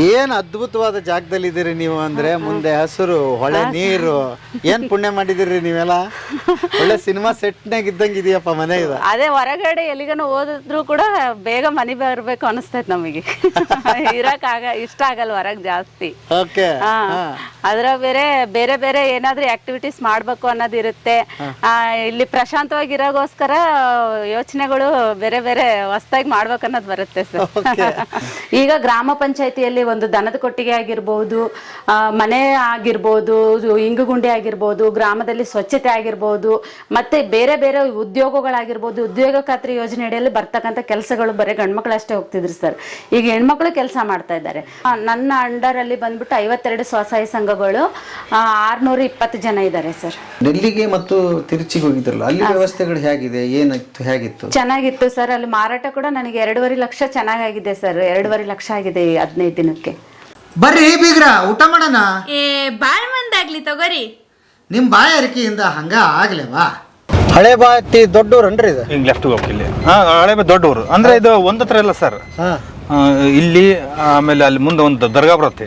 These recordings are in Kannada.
ಏನ್ ಅದ್ಭುತವಾದ ಜಾಗದಲ್ಲಿ ಇದೀರಿ ನೀವು ಅಂದ್ರೆ ಮುಂದೆ ಹಸಿರು ಹೊಳೆ ನೀರು ಏನ್ ಪುಣ್ಯ ಮಾಡಿದಿರಿ ನೀವೆಲ್ಲ ಒಳ್ಳೆ ಸಿನಿಮಾ ಸೆಟ್ನಾಗ ಇದ್ದಂಗೆ ಇದೆಯಪ್ಪ ಮನೆ ಇದು. ಅದೇ ಹೊರಗಡೆ ಎಲ್ಲಿಗನ ಹೋದ್ರು ಕೂಡ ಬೇಗ ಮನೆ ಬರ್ಬೇಕು ಅನಿಸ್ತೈತ್ ನಮಗೆ. ಇಷ್ಟ ಆಗಲ್ಲ ಹೊರಗ್ ಜಾಸ್ತಿ. ಓಕೆ. ಅದ್ರ ಬೇರೆ ಬೇರೆ ಏನಾದ್ರೂ ಆಕ್ಟಿವಿಟೀಸ್ ಮಾಡ್ಬೇಕು ಅನ್ನೋದಿರುತ್ತೆ. ಇಲ್ಲಿ ಪ್ರಶಾಂತವಾಗಿ ಇರೋಗೋಸ್ಕರ ಯೋಚನೆಗಳು ಬೇರೆ ಬೇರೆ ಹೊಸದಾಗಿ ಮಾಡ್ಬೇಕು ಅನ್ನೋದು ಬರುತ್ತೆ ಸರ್. ಈಗ ಗ್ರಾಮ ಪಂಚಾಯತಿಯಲ್ಲಿ ಒಂದು ದನದ ಕೊಟ್ಟಿಗೆ ಆಗಿರ್ಬೋದು, ಮನೆ ಆಗಿರ್ಬೋದು, ಇಂಗುಗುಂಡಿ ಆಗಿರ್ಬೋದು, ಗ್ರಾಮದಲ್ಲಿ ಸ್ವಚ್ಛತೆ ಆಗಿರ್ಬೋದು, ಮತ್ತೆ ಬೇರೆ ಬೇರೆ ಉದ್ಯೋಗಗಳಾಗಿರ್ಬೋದು, ಉದ್ಯೋಗ ಖಾತ್ರಿ ಯೋಜನೆ ಅಡಿಯಲ್ಲಿ ಬರ್ತಕ್ಕಂಥ ಕೆಲಸಗಳು ಬರೀ ಗಂಡ್ಮಕ್ಳು ಅಷ್ಟೇ ಹೋಗ್ತಿದ್ರು ಸರ್. ಈಗ ಹೆಣ್ಮಕ್ಳು ಕೆಲಸ ಮಾಡ್ತಾ ಇದ್ದಾರೆ. ನನ್ನ ಅಂಡರ್ ಅಲ್ಲಿ ಬಂದ್ಬಿಟ್ಟು 52 ಸ್ವಸಹಾಯ ಸಂಘಗಳು, 620 ಜನ ಇದ್ದಾರೆ ಸರ್. ಡೆಲ್ಲಿಗೆ ಮತ್ತು ತಿರುಚಿಗೆ ಹೋಗಿದ್ರಲ್ಲ, ಅಲ್ಲಿ ವ್ಯವಸ್ಥೆಗಳು ಹೇಗಿದೆ, ಏನಿತ್ತು, ಹೇಗಿತ್ತು? ಚೆನ್ನಾಗಿತ್ತು ಸರ್. ಅಲ್ಲಿ ಮಾರಾಟ ಕೂಡ ನನಗೆ 2.5 ಲಕ್ಷ ಚೆನ್ನಾಗಿದೆ ಸರ್. 2.5 ಲಕ್ಷ ಆಗಿದೆ 15 ದಿನಕ್ಕೆ. ಬರ್ರಿ ಬೀಗ್ರ, ಊಟ ಮಾಡೋಣ. ಬಾಳ್ ಮಂದಾಗ್ಲಿ ತಗೋರಿ. ನಿಮ್ ಬಾಯಾರಿಕೆಯಿಂದ ಹಂಗ ಆಗ್ಲೇವಾ? ಹಳೆ ಬಾತಿ ದೊಡ್ಡೂರನ್ರಿ ಇದು? ಹಿಂಗ್ ಲೆಫ್ಟ್ ಹೋಗ್ಲಿ. ಹಳೆ ದೊಡ್ಡವರು ಅಂದ್ರೆ ಇದು ಒಂದತ್ರ ಇಲ್ಲ ಸರ್. ಇಲ್ಲಿ ಆಮೇಲೆ ಅಲ್ಲಿ ಮುಂದೆ ಒಂದು ದರ್ಗಾ ಬರುತ್ತೆ,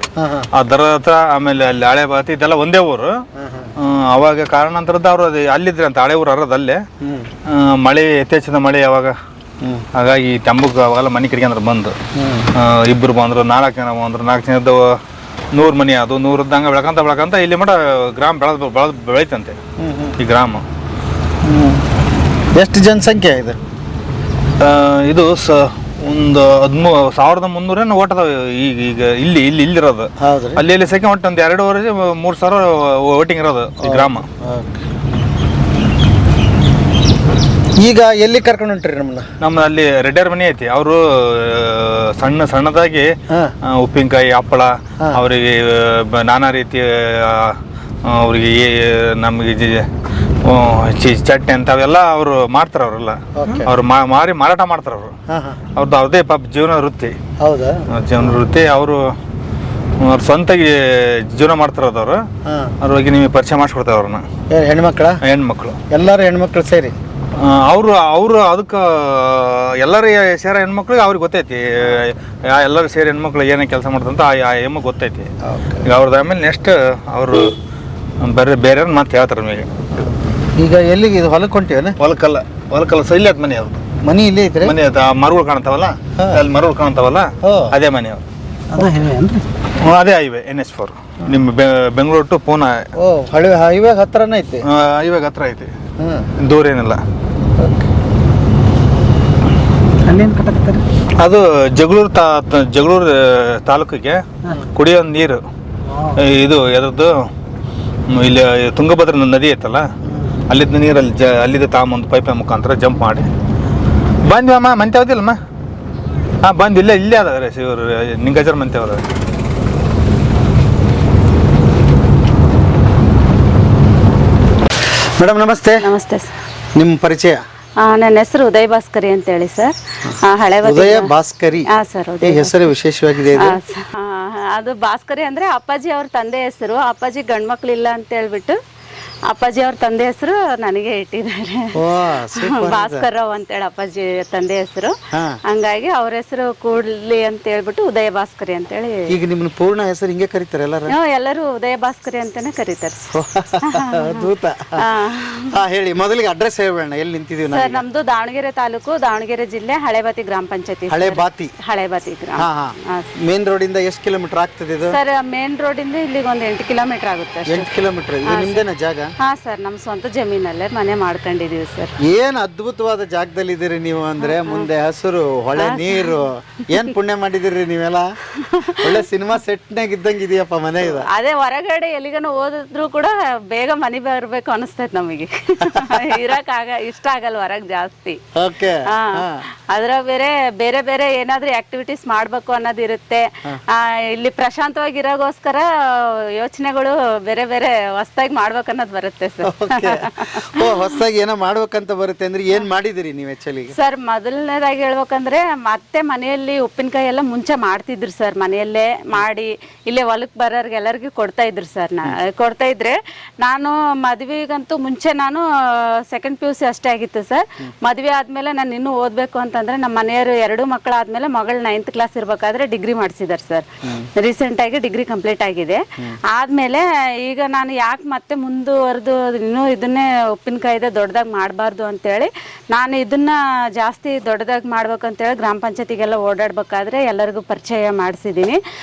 ಆ ದರ್ಗಾ ಹತ್ರ, ಆಮೇಲೆ ಅಲ್ಲಿ ಹಳೆ ಬಾತಿ, ಇದೆಲ್ಲ ಒಂದೇ ಊರು. ಅವಾಗ ಕಾರಣಾಂತರದ ಅವ್ರು ಅಲ್ಲಿದ್ರೆ ಅಂತ ಹಳೆ ಊರು ಅರದ ಅಲ್ಲೇ. ಮಳೆ ಯಥೇಚ್ಛದ ಮಳೆ ಯಾವಾಗ, ಹಾಗಾಗಿ ತಂಬುಕ್ ಅವಾಗೆಲ್ಲ ಮನೆ ಕಡೆಗೆ ಅಂದ್ರೆ ಬಂದು ಇಬ್ಬರು ಬಂದ್ರು, 4 ಜನ ಬಂದ್ರು, 4 ಜನದ್ದು 100 ಮನೆ, ಅದು 100 ಹಂಗೆ ಬೆಳಕಂತ ಇಲ್ಲಿ ಮಟ ಗ್ರಾಮ ಬೆಳೀತಂತೆ ಈ ಗ್ರಾಮ. ಎಷ್ಟು ಜನಸಂಖ್ಯೆ ಇದೆ ಇದು? ಒಂದು 1300 ಓಟದ ಈಗ ಇಲ್ಲಿರೋದು. ಅಲ್ಲಿ ಸೆಕೆಂಡ್ ಒಟ್ಟು ಒಂದು 2,500-3,000 ವೋಟಿಂಗ್ ಇರೋದು ಈ ಗ್ರಾಮ. ಈಗ ಎಲ್ಲಿ ಕರ್ಕೊಂಡು ಹೊಂಟ್ರಿ ನಮ್ಮ ಅಲ್ಲಿ ರೆಡ್ಡಿಯರ್ ಮನೆ ಐತಿ. ಅವರು ಸಣ್ಣದಾಗಿ ಉಪ್ಪಿನಕಾಯಿ, ಹಪ್ಪಳ, ಅವರಿಗೆ ನಾನಾ ರೀತಿ ಅವ್ರಿಗೆ ನಮಗೆ ಚಟ್ನಿ ಅಂತವೆಲ್ಲ ಅವರು ಮಾಡ್ತಾರ. ಅವರೆಲ್ಲ ಅವ್ರು ಮಾರಿ ಮಾರಾಟ ಮಾಡ್ತಾರ. ಅವ್ರದ್ದು ಅವ್ರದೇ ಪಾಪ ಜೀವನ ವೃತ್ತಿ. ಹೌದಾ? ಜೀವನ ವೃತ್ತಿ. ಅವರು ಅವ್ರ ಸ್ವಂತಾಗಿ ಜೀವನ ಮಾಡ್ತಾರದವ್ರು. ಅವ್ರಿಗೆ ನಿಮಗೆ ಪರಿಚಯ ಮಾಡಿಸ್ಕೊಡ್ತಾರೆ ಅವ್ರನ್ನ. ಹೆಣ್ಮಕ್ಳು ಎಲ್ಲರೂ ಹೆಣ್ಮಕ್ಳು ಸೇರಿ ಅವರು ಅದಕ್ಕೆ ಎಲ್ಲರೂ ಸೇರೋ ಹೆಣ್ಮಕ್ಳಿಗೆ ಅವ್ರಿಗೆ ಗೊತ್ತೈತಿ. ಎಲ್ಲರೂ ಸೇರಿ ಹೆಣ್ಮಕ್ಳು ಏನೇ ಕೆಲಸ ಮಾಡ್ತಂತ ಆ ಹೆಮ್ಮಗೆ ಗೊತ್ತೈತಿ. ಈಗ ಅವ್ರದ್ದು ಆಮೇಲೆ ನೆಕ್ಸ್ಟ್ ಅವರು ಬೇರೆ ಮತ್ತೆ ಹೇಳ್ತಾರೆ ನಮಗೆ. ಈಗ ಎಲ್ಲಿಗೆ ಇದು ಹೊಲಕ್ಕೆ ಹೊಂಟಿವೇನೆ? ಹೊಲಕ್ಕಲ್ಲ ಸೈಲಿ ಆದ ಮನೆ. ಅವ್ರದ್ದು ಮನೆ ಇಲ್ಲಿ ಐತ್ರಿ? ಮನೆ ಮರಗಳು ಕಾಣ್ತಾವಲ್ಲ, ಅಲ್ಲಿ ಮರಗಳು ಕಾಣ್ತಾವಲ್ಲ, ಅದೇ ಮನೆ ಅವ್ರು. ಅದೇ ಹೈವೇ NH4 ನಿಮ್ಮ ಬೆಂಗಳೂರು ಟು ಪೂನಾ. ಹೈವೇ ಹತ್ರನೇ ಐತಿ? ಹೈವೇಗೆ ಹತ್ರ ಐತಿ, ದೂರ ಏನಿಲ್ಲ. ಅದು ಜಗಳೂರು ತಾಲೂಕಿಗೆ ಕುಡಿಯೋ ನೀರು. ಇದು ಎದ್ರದ್ದು ಇಲ್ಲಿ ತುಂಗಭದ್ರಾ ನದಿ ಐತಲ್ಲ, ಅಲ್ಲಿದ್ದ ನೀರಲ್ಲಿ ಅಲ್ಲಿದ್ದ ತಾಮೊಂದು ಪೈಪಿನ ಮುಖಾಂತರ ಜಂಪ್ ಮಾಡಿ ಬಂದ್ವಮ್ಮ. ಮಂತೆ ಯಾವ್ದಿಲ್ಲಮ್ಮ? ಬಂದು ಇಲ್ಲೇ ಅದಾರೆ ಇವರು ನಿಂಗಜರ್ ಮಂತೆ ಅವ್ರ. ಮೇಡಮ್ ನಮಸ್ತೆ. ನಮಸ್ತೆ ಸರ್. ನಿಮ್ಮ ಪರಿಚಯ? ನನ್ನ ಹೆಸರು ಉದಯ ಭಾಸ್ಕರಿ ಅಂತ ಹೇಳಿ ಸರ್. ಹಳೆ ಉದಯ ಭಾಸ್ಕರಿ ಸರ್. ಹೆಸರು ವಿಶೇಷವಾಗಿದೆ. ಅದು ಭಾಸ್ಕರಿ ಅಂದ್ರೆ ಅಪ್ಪಾಜಿ ಅವ್ರ ತಂದೆ ಹೆಸರು. ಅಪ್ಪಾಜಿ ಗಂಡ್ಮಕ್ಳಿಲ್ಲ ಅಂತ ಹೇಳ್ಬಿಟ್ಟು ಅಪ್ಪಾಜಿ ಅವ್ರ ತಂದೆ ಹೆಸರು ನನಗೆ ಇಟ್ಟಿದ್ದಾರೆ. ಭಾಸ್ಕರ್ ರಾವ್ ಅಂತೇಳಿ ಅಪ್ಪಾಜಿ ತಂದೆ ಹೆಸರು. ಹಂಗಾಗಿ ಅವ್ರ ಹೆಸರು ಕೂಡ್ಲಿ ಅಂತ ಹೇಳ್ಬಿಟ್ಟು ಉದಯ ಭಾಸ್ಕರಿ ಅಂತೇಳಿ. ಈಗ ನಿಮ್ಮನ್ನ ಪೂರ್ಣ ಹೆಸರು ಹಿಂಗೆ ಕರೀತಾರೆ ಎಲ್ಲರೂ ಉದಯ ಭಾಸ್ಕರಿ ಅಂತಾನೆ ಕರೀತಾರೆ. ಅದ್ಭುತ. ಹೇಳಿ, ಮೊದಲಿಗೆ ಅಡ್ರೆಸ್ ಹೇಳ್ಬೇಡ, ಎಲ್ಲಿ ನಿಂತಿದೀವಿ ಸರ್? ನಮ್ದು ದಾವಣಗೆರೆ ತಾಲೂಕು, ದಾವಣಗೆರೆ ಜಿಲ್ಲೆ, ಹಳೆಬಾತಿ ಗ್ರಾಮ ಪಂಚಾಯತಿ. ಹಳೆಬಾತಿ ಗ್ರಾಮ. ಮೇನ್ ರೋಡ್ ಇಂದ ಎಷ್ಟು ಕಿಲೋಮೀಟರ್ ಆಗ್ತದೆ ಇದು? ಸರ್ ಮೇನ್ ರೋಡ್ ಇಂದ ಇಲ್ಲಿಗೆ ಒಂದು 8 ಕಿಲೋಮೀಟರ್ ಆಗುತ್ತೆ. 8 ಕಿಲೋಮೀಟರ್. ಇದು ನಿಮ್ದೇನ ಜಾಗ? ಹಾ ಸರ್, ನಮ್ಮ ಸ್ವಂತ ಜಮೀನಲ್ಲೇ ಮನೆ ಮಾಡ್ಕೊಂಡಿದೀವಿ ಸರ್. ಏನ್ ಅದ್ಭುತವಾದ ಜಾಗದಲ್ಲಿ ಇದೀರಿ ನೀವು ಅಂದ್ರೆ ಮುಂದೆ ಹಸಿರು ಹೊಳೆ ನೀರು ಏನ್ ಪುಣ್ಯ ಮಾಡಿದಿರಿ ನೀವೆಲ್ಲ. ಒಳ್ಳೆ ಸಿನಿಮಾ ಸೆಟ್ನಾಗ ಇದ್ದಂಗೆ ಇದೆಯಪ್ಪ ಮನೆ ಇದು. ಅದೇ ಹೊರಗಡೆ ಎಲ್ಲಿಗನ ಹೋದ್ರು ಕೂಡ ಬೇಗ ಮನೆ ಬರ್ಬೇಕು ಅನಿಸ್ತೈತ್ ನಮಗೆ. ಇಷ್ಟ ಆಗಲ್ಲ ಹೊರಗ್ ಜಾಸ್ತಿ. ಅದ್ರ ಬೇರೆ ಬೇರೆ ಏನಾದ್ರೂ ಆಕ್ಟಿವಿಟೀಸ್ ಮಾಡ್ಬೇಕು ಅನ್ನೋದಿರುತ್ತೆ. ಇಲ್ಲಿ ಪ್ರಶಾಂತವಾಗಿ ಇರೋಗೋಸ್ಕರ ಯೋಚನೆಗಳು ಬೇರೆ ಬೇರೆ ಹೊಸದಾಗಿ ಮಾಡ್ಬೇಕು ಅನ್ನೋದು ಬರುತ್ತೆ ಸರ್. ಓಕೆ. ಓ ಹೊಸದಾಗಿ ಏನೋ ಮಾಡ್ಬೇಕಂತ ಬರುತ್ತೆ ಅಂದ್ರೆ ಏನ್ ಮಾಡಿದಿರಿ ನೀವು ಆಕ್ಚುಲಿ? ಸರ್ ಮೊದಲನೇದಾಗಿ ಹೇಳ್ಬೇಕಂದ್ರೆ ಮತ್ತೆ ಮನೆಯಲ್ಲಿ ಉಪ್ಪಿನಕಾಯಿ ಎಲ್ಲ ಮುಂಚೆ ಮಾಡ್ತಿದ್ರು ಸರ್. ಮನೆಯಲ್ಲೇ ಮಾಡಿ ಇಲ್ಲೇ ಹೊಲಕ್ಕೆ ಬರೋರ್ಗೆ ಎಲ್ಲರಿಗೂ ಕೊಡ್ತಾ ಇದ್ರು ಸರ್. ಕೊಡ್ತಾ ಇದ್ರೆ ನಾನು ಮದುವೆಗಂತೂ ಮುಂಚೆ ನಾನು ಸೆಕೆಂಡ್ PUC ಅಷ್ಟೇ ಆಗಿತ್ತು ಸರ್. ಮದುವೆ ಆದ್ಮೇಲೆ ನಾನು ಇನ್ನೂ ಓದಬೇಕು ಅಂತಂದ್ರೆ ನಮ್ಮ ಮನೆಯವರು 2 ಮಕ್ಕಳಾದ್ಮೇಲೆ ಮಗಳು 9th ಕ್ಲಾಸ್ ಇರ್ಬೇಕಾದ್ರೆ ಡಿಗ್ರಿ ಮಾಡಿಸಿದಾರೆ ಸರ್. ರೀಸೆಂಟ್ ಆಗಿ ಡಿಗ್ರಿ ಕಂಪ್ಲೀಟ್ ಆಗಿದೆ. ಆದ್ಮೇಲೆ ಈಗ ನಾನು ಯಾಕೆ ಮತ್ತೆ ಮುಂದುವರೆದು ಇನ್ನೂ ಇದನ್ನೇ ಉಪ್ಪಿನಕಾಯಿದೆ ದೊಡ್ಡದಾಗಿ ಮಾಡಬಾರ್ದು ಅಂತೇಳಿ ನಾನು ಇದನ್ನ ಜಾಸ್ತಿ ದೊಡ್ಡದಾಗಿ ಮಾಡ್ಬೇಕಂತೇಳಿ ಗ್ರಾಮ ಪಂಚಾಯತಿಗೆಲ್ಲ ಓಡಾಡ್ಬೇಕಾದ್ರೆ ಎಲ್ಲರಿಗೂ ಪರಿಚಯ ಮಾಡಿಸಿದ್ದೀನಿ.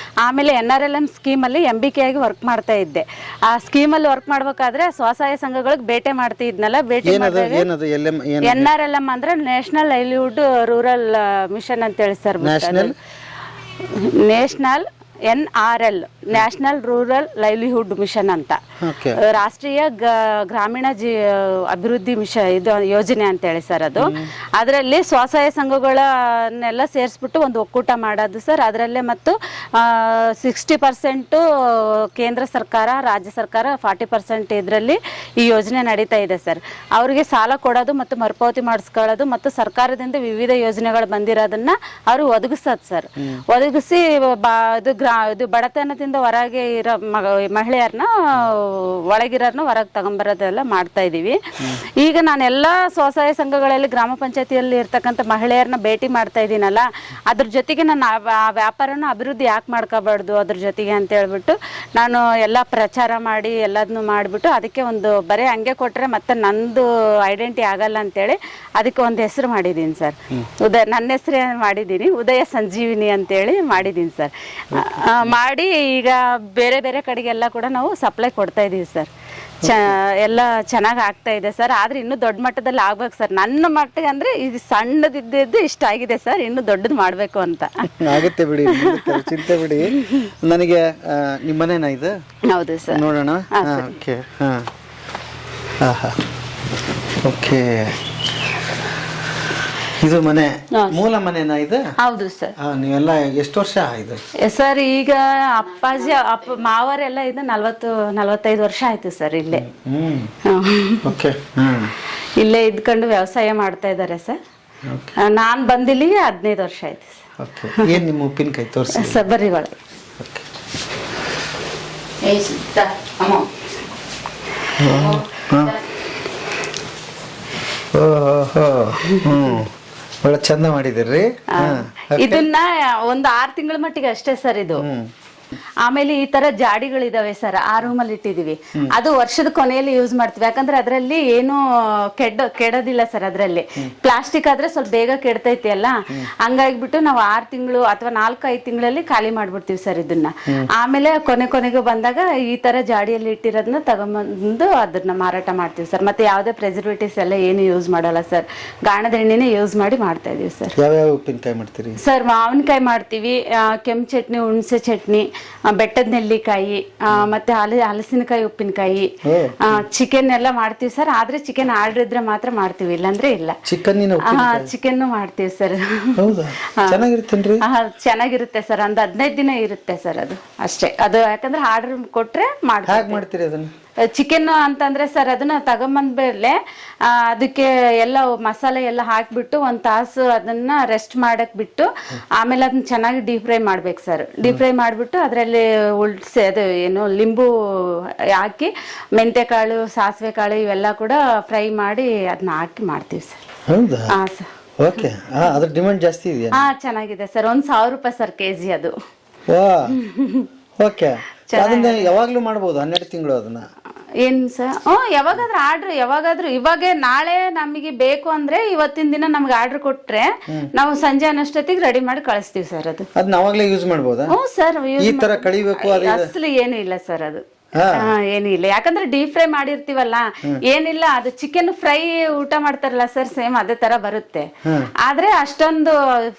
ಆಮೇಲೆ NRLM ಸ್ಕೀಮಲ್ಲಿ MBK ಆಗಿ ವರ್ಕ್ ಮಾಡ್ತಾ ಇದ್ದೆ. ಆ ಸ್ಕೀಮಲ್ಲಿ ವರ್ಕ್ ಮಾಡ್ಬೇಕಾದ್ರೆ ಸ್ವಸಹಾಯ ಸಂಘಗಳಿಗೆ ಭೇಟಿ ಮಾಡ್ತಿದ್ನಲ್ಲ. ಭೇಟಿ NRLM ಅಂದ್ರೆ ನ್ಯಾಷನಲ್ ಲೈವ್ಲಿಹುಡ್ ರೂರಲ್ ಮಿಷನ್ ಅಂತೇಳಿ sir. National NRL national rural livelihood mission ಅಂತ, ರಾಷ್ಟ್ರೀಯ ಗ್ರಾಮೀಣ ಅಭಿವೃದ್ಧಿ ಇದು ಯೋಜನೆ ಅಂತೇಳಿ ಸರ್. ಅದು ಅದರಲ್ಲಿ ಸ್ವಸಹಾಯ ಸಂಘಗಳನ್ನೆಲ್ಲ ಸೇರಿಸ್ಬಿಟ್ಟು ಒಂದು ಒಕ್ಕೂಟ ಮಾಡೋದು ಸರ್. ಅದರಲ್ಲೇ ಮತ್ತು 60% ಕೇಂದ್ರ ಸರ್ಕಾರ, ರಾಜ್ಯ ಸರ್ಕಾರ 40% ಇದರಲ್ಲಿ ಈ ಯೋಜನೆ ನಡೀತಾ ಇದೆ ಸರ್. ಅವರಿಗೆ ಸಾಲ ಕೊಡೋದು ಮತ್ತು ಮರುಪಾವತಿ ಮಾಡಿಸ್ಕೊಳ್ಳೋದು ಮತ್ತು ಸರ್ಕಾರದಿಂದ ವಿವಿಧ ಯೋಜನೆಗಳು ಬಂದಿರೋದನ್ನ ಅವರು ಒದಗಿಸೋದು ಸರ್. ಒದಗಿಸಿ ಇದು ಬಡತನದಿಂದ ಹೊರಗೆ ಇರೋ ಮಹಿಳೆಯರನ್ನ ಒಳಗಿರೋರ್ನ ಹೊರಗೆ ತಗೊಂಬರೋದೆಲ್ಲ ಮಾಡ್ತಾ ಇದೀವಿ. ಈಗ ನಾನೆಲ್ಲಾ ಸ್ವಸಹಾಯ ಸಂಘಗಳಲ್ಲಿ ಗ್ರಾಮ ಪಂಚಾಯತಿಯಲ್ಲಿ ಇರ್ತಕ್ಕಂಥ ಮಹಿಳೆಯರನ್ನ ಭೇಟಿ ಮಾಡ್ತಾ ಇದ್ದೀನಲ್ಲ, ಅದ್ರ ಜೊತೆಗೆ ನಾನು ಆ ವ್ಯಾಪಾರನ ಅಭಿವೃದ್ಧಿ ಯಾಕೆ ಮಾಡ್ಕೋಬಾರ್ದು ಅದ್ರ ಜೊತೆಗೆ ಅಂತ ಹೇಳ್ಬಿಟ್ಟು ನಾನು ಎಲ್ಲ ಪ್ರಚಾರ ಮಾಡಿ ಎಲ್ಲದನ್ನು ಮಾಡಿಬಿಟ್ಟು ಅದಕ್ಕೆ ಒಂದು ಬರೀ ಹಂಗೆ ಕೊಟ್ರೆ ಮತ್ತೆ ನಂದು ಐಡೆಂಟಿ ಆಗಲ್ಲ ಅಂತೇಳಿ ಅದಕ್ಕೆ ಒಂದು ಹೆಸರು ಮಾಡಿದ್ದೀನಿ ಸರ್. ನನ್ನ ಹೆಸರೇ ಮಾಡಿದ್ದೀನಿ, ಉದಯ ಸಂಜೀವಿನಿ ಅಂತೇಳಿ ಮಾಡಿದ್ದೀನಿ ಸರ್. ಮಾಡಿ ಈಗ ಬೇರೆ ಬೇರೆ ಕಡೆಗೆಲ್ಲ ಕೂಡ ನಾವು ಸಪ್ಲೈ ಕೊಡ್ತಾ ಇದೀವಿ ಸರ್. ಎಲ್ಲ ಚೆನ್ನಾಗಿ ಆಗ್ತಾ ಇದೆ ಸರ್. ಆದ್ರೆ ಇನ್ನೂ ದೊಡ್ಡ ಮಟ್ಟದಲ್ಲಿ ಆಗ್ಬೇಕು ಸರ್. ನನ್ನ ಮಟ್ಟಿಗೆ ಅಂದ್ರೆ ಇದು ಸಣ್ಣದಿದ್ದು ಇಷ್ಟ ಆಗಿದೆ ಸರ್, ಇನ್ನು ದೊಡ್ಡದು ಮಾಡ್ಬೇಕು ಅಂತ. ಆಗುತ್ತೆ ಬಿಡಿ, ಚಿಂತೆ ಬಿಡಿ. ನನಗೆ ನಿಮ್ಮನೇನಾ ಇದು? ಹೌದು ಸರ್. ನೋಡೋಣ. ಓಕೆ. ಓಕೆ, ಇದು ಮನೆ, ಮೂಲ ಮನೆನಾ ಇದು? ಹೌದು ಸರ್. ನೀವೆಲ್ಲ ಎಷ್ಟು ವರ್ಷ ಇದು ಸರ್? ಈಗ ಅಪ್ಪಾಜಿ ಮಾವರೆಲ್ಲ ಇದು 40-45 ವರ್ಷ ಆಯ್ತು ಸರ್ ಇಲ್ಲೇ. ಇಲ್ಲೇ ಇದ್ಕೊಂಡು ವ್ಯವಸಾಯ ಮಾಡ್ತಾ ಇದ್ದಾರೆ ಸರ್. ನಾನ್ ಬಂದಿಲ್ಲಿಗೆ 15 ವರ್ಷ ಆಯ್ತು ಸರ್. ಏನ್ ನಿಮ್ಮ ಉಪ್ಪಿನಕಾಯಿ ತೋರಿಸಿ ಸರ್? ಬರ್ರಿ ಒಳಗೆ. ಒಳ್ಳೆ ಚಂದ ಮಾಡಿದಿರ್ರಿ. ಇದನ್ನ ಒಂದು 6 ತಿಂಗಳ ಮಟ್ಟಿಗೆ ಅಷ್ಟೇ ಸರ್ ಇದು. ಆಮೇಲೆ ಈ ತರ ಜಾಡಿಗಳಿದಾವೆ ಸರ್, ಆ ರೂಮಲ್ಲಿ ಇಟ್ಟಿದೀವಿ. ಅದು ವರ್ಷದ ಕೊನೆಯಲ್ಲಿ ಯೂಸ್ ಮಾಡ್ತೀವಿ, ಯಾಕಂದ್ರೆ ಅದರಲ್ಲಿ ಏನು ಕೆಡೋದಿಲ್ಲ ಸರ್. ಅದರಲ್ಲಿ ಪ್ಲಾಸ್ಟಿಕ್ ಆದ್ರೆ ಸ್ವಲ್ಪ ಬೇಗ ಕೆಡ್ತೈತಿ ಅಲ್ಲ, ಹಂಗಾಗಿಬಿಟ್ಟು ನಾವು 6 ತಿಂಗಳು ಅಥವಾ 4-5 ತಿಂಗಳಲ್ಲಿ ಖಾಲಿ ಮಾಡ್ಬಿಡ್ತೀವಿ ಸರ್ ಇದನ್ನ. ಆಮೇಲೆ ಕೊನೆಗೆ ಬಂದಾಗ ಈ ತರ ಜಾಡಿಯಲ್ಲಿ ಇಟ್ಟಿರೋದನ್ನ ತಗೊಂಬಂದು ಅದನ್ನ ಮಾರಾಟ ಮಾಡ್ತೀವಿ ಸರ್. ಮತ್ತೆ ಯಾವ್ದೇ ಪ್ರೆಸರ್ವೇಟಿವ್ಸ್ ಎಲ್ಲ ಏನು ಯೂಸ್ ಮಾಡಲ್ಲ ಸರ್, ಗಾಣದ ಎಣ್ಣೆನೇ ಯೂಸ್ ಮಾಡಿ ಮಾಡ್ತಾ ಇದೀವಿ ಸರ್. ಯಾವ್ಯಾವ ಉಪ್ಪಿನಕಾಯಿ ಮಾಡ್ತೀರಿ ಸರ್? ಮಾವಿನಕಾಯಿ ಮಾಡ್ತೀವಿ, ಕೆಂಪು ಚಟ್ನಿ, ಹುಣಸೆ ಚಟ್ನಿ, ಬೆಟ್ಟದ ನೆಲ್ಲಿಕಾಯಿ, ಮತ್ತೆ ಹಲಸಿನಕಾಯಿ ಉಪ್ಪಿನಕಾಯಿ, ಚಿಕನ್ ಎಲ್ಲ ಮಾಡ್ತೀವಿ ಸರ್. ಆದ್ರೆ ಚಿಕನ್ ಆರ್ಡರ್ ಇದ್ರೆ ಮಾತ್ರ ಮಾಡ್ತೀವಿ, ಇಲ್ಲಾಂದ್ರೆ ಇಲ್ಲ. ಚಿಕನ್ ಮಾಡ್ತೀವಿ ಸರ್. ಚೆನ್ನಾಗಿರುತ್ತೆ ಸರ್. ಒಂದು 15 ದಿನ ಇರುತ್ತೆ ಸರ್ ಅದು ಅಷ್ಟೇ. ಅದು ಯಾಕಂದ್ರೆ ಆರ್ಡರ್ ಕೊಟ್ರೆ ಮಾಡ್ತೀವಿ. ಚಿಕನ್ ಅಂತಂದ್ರೆ ಸರ್ ಅದನ್ನ ತಗೊಂಬಂದ್ಮೇಲೆ ಅದಕ್ಕೆ ಎಲ್ಲ ಮಸಾಲೆ ಎಲ್ಲ ಹಾಕ್ಬಿಟ್ಟು 1 ತಾಸು ಅದನ್ನ ರೆಸ್ಟ್ ಮಾಡಕ್ ಬಿಟ್ಟು ಆಮೇಲೆ ಅದನ್ನ ಚೆನ್ನಾಗಿ ಡೀಪ್ ಫ್ರೈ ಮಾಡ್ಬೇಕು ಸರ್. ಡೀಪ್ ಫ್ರೈ ಮಾಡ್ಬಿಟ್ಟು ಅದರಲ್ಲಿ ಉಳ್ಸಿ ಅದು ಏನು ಲಿಂಬು ಹಾಕಿ ಮೆಂತೆಕಾಳು, ಸಾಸಿವೆ ಕಾಳು ಇವೆಲ್ಲ ಕೂಡ ಫ್ರೈ ಮಾಡಿ ಅದನ್ನ ಹಾಕಿ ಮಾಡ್ತೀವಿ ಸರ್. ಹಾ ಸರ್. ಓಕೆ, ಅದ್ರ ಡಿಮಾಂಡ್ ಜಾಸ್ತಿ ಇದೆಯಾ? ಹಾ, ಚೆನ್ನಾಗಿದೆ ಸರ್. 1,000 ರೂಪಾಯಿ ಸರ್ ಕೆಜಿ ಅದು. ಓಕೆ, ಅದನ್ನ ಯಾವಾಗ್ಲೂ ಮಾಡಬಹುದು 12 ತಿಂಗಳು ಅದನ್ನ? ಏನ್ ಸರ್? ಯಾವಾಗಾದ್ರೂ ಇವಾಗ ನಾಳೆ ನಮಗೆ ಬೇಕು ಅಂದ್ರೆ ಇವತ್ತಿನ ದಿನ ನಮ್ಗೆ ಆರ್ಡರ್ ಕೊಟ್ರೆ ನಾವು ಸಂಜೆ ಅನ್ನಷ್ಟೊತ್ತಿಗೆ ರೆಡಿ ಮಾಡಿ ಕಳಿಸ್ತೀವಿ ಸರ್. ಅದನ್ನ ಅವಾಗ್ಲೇ ಯೂಸ್ ಮಾಡಬಹುದಾ? ಹ್ಞೂ ಸರ್. ಈ ತರ ಕಳಿಬೇಕು ಅಸಲು ಏನು ಇಲ್ಲ ಸರ್ ಅದು. ಏನು ಇಲ್ಲ, ಯಾಕಂದ್ರೆ ಡೀಪ್ ಫ್ರೈ ಮಾಡಿರ್ತೀವಲ್ಲ, ಏನಿಲ್ಲ. ಅದು ಚಿಕನ್ ಫ್ರೈ ಊಟ ಮಾಡ್ತಾರಲ್ಲ ಸರ್, ಸೇಮ್ ಅದೇ ತರ ಬರುತ್ತೆ. ಆದ್ರೆ ಅಷ್ಟೊಂದು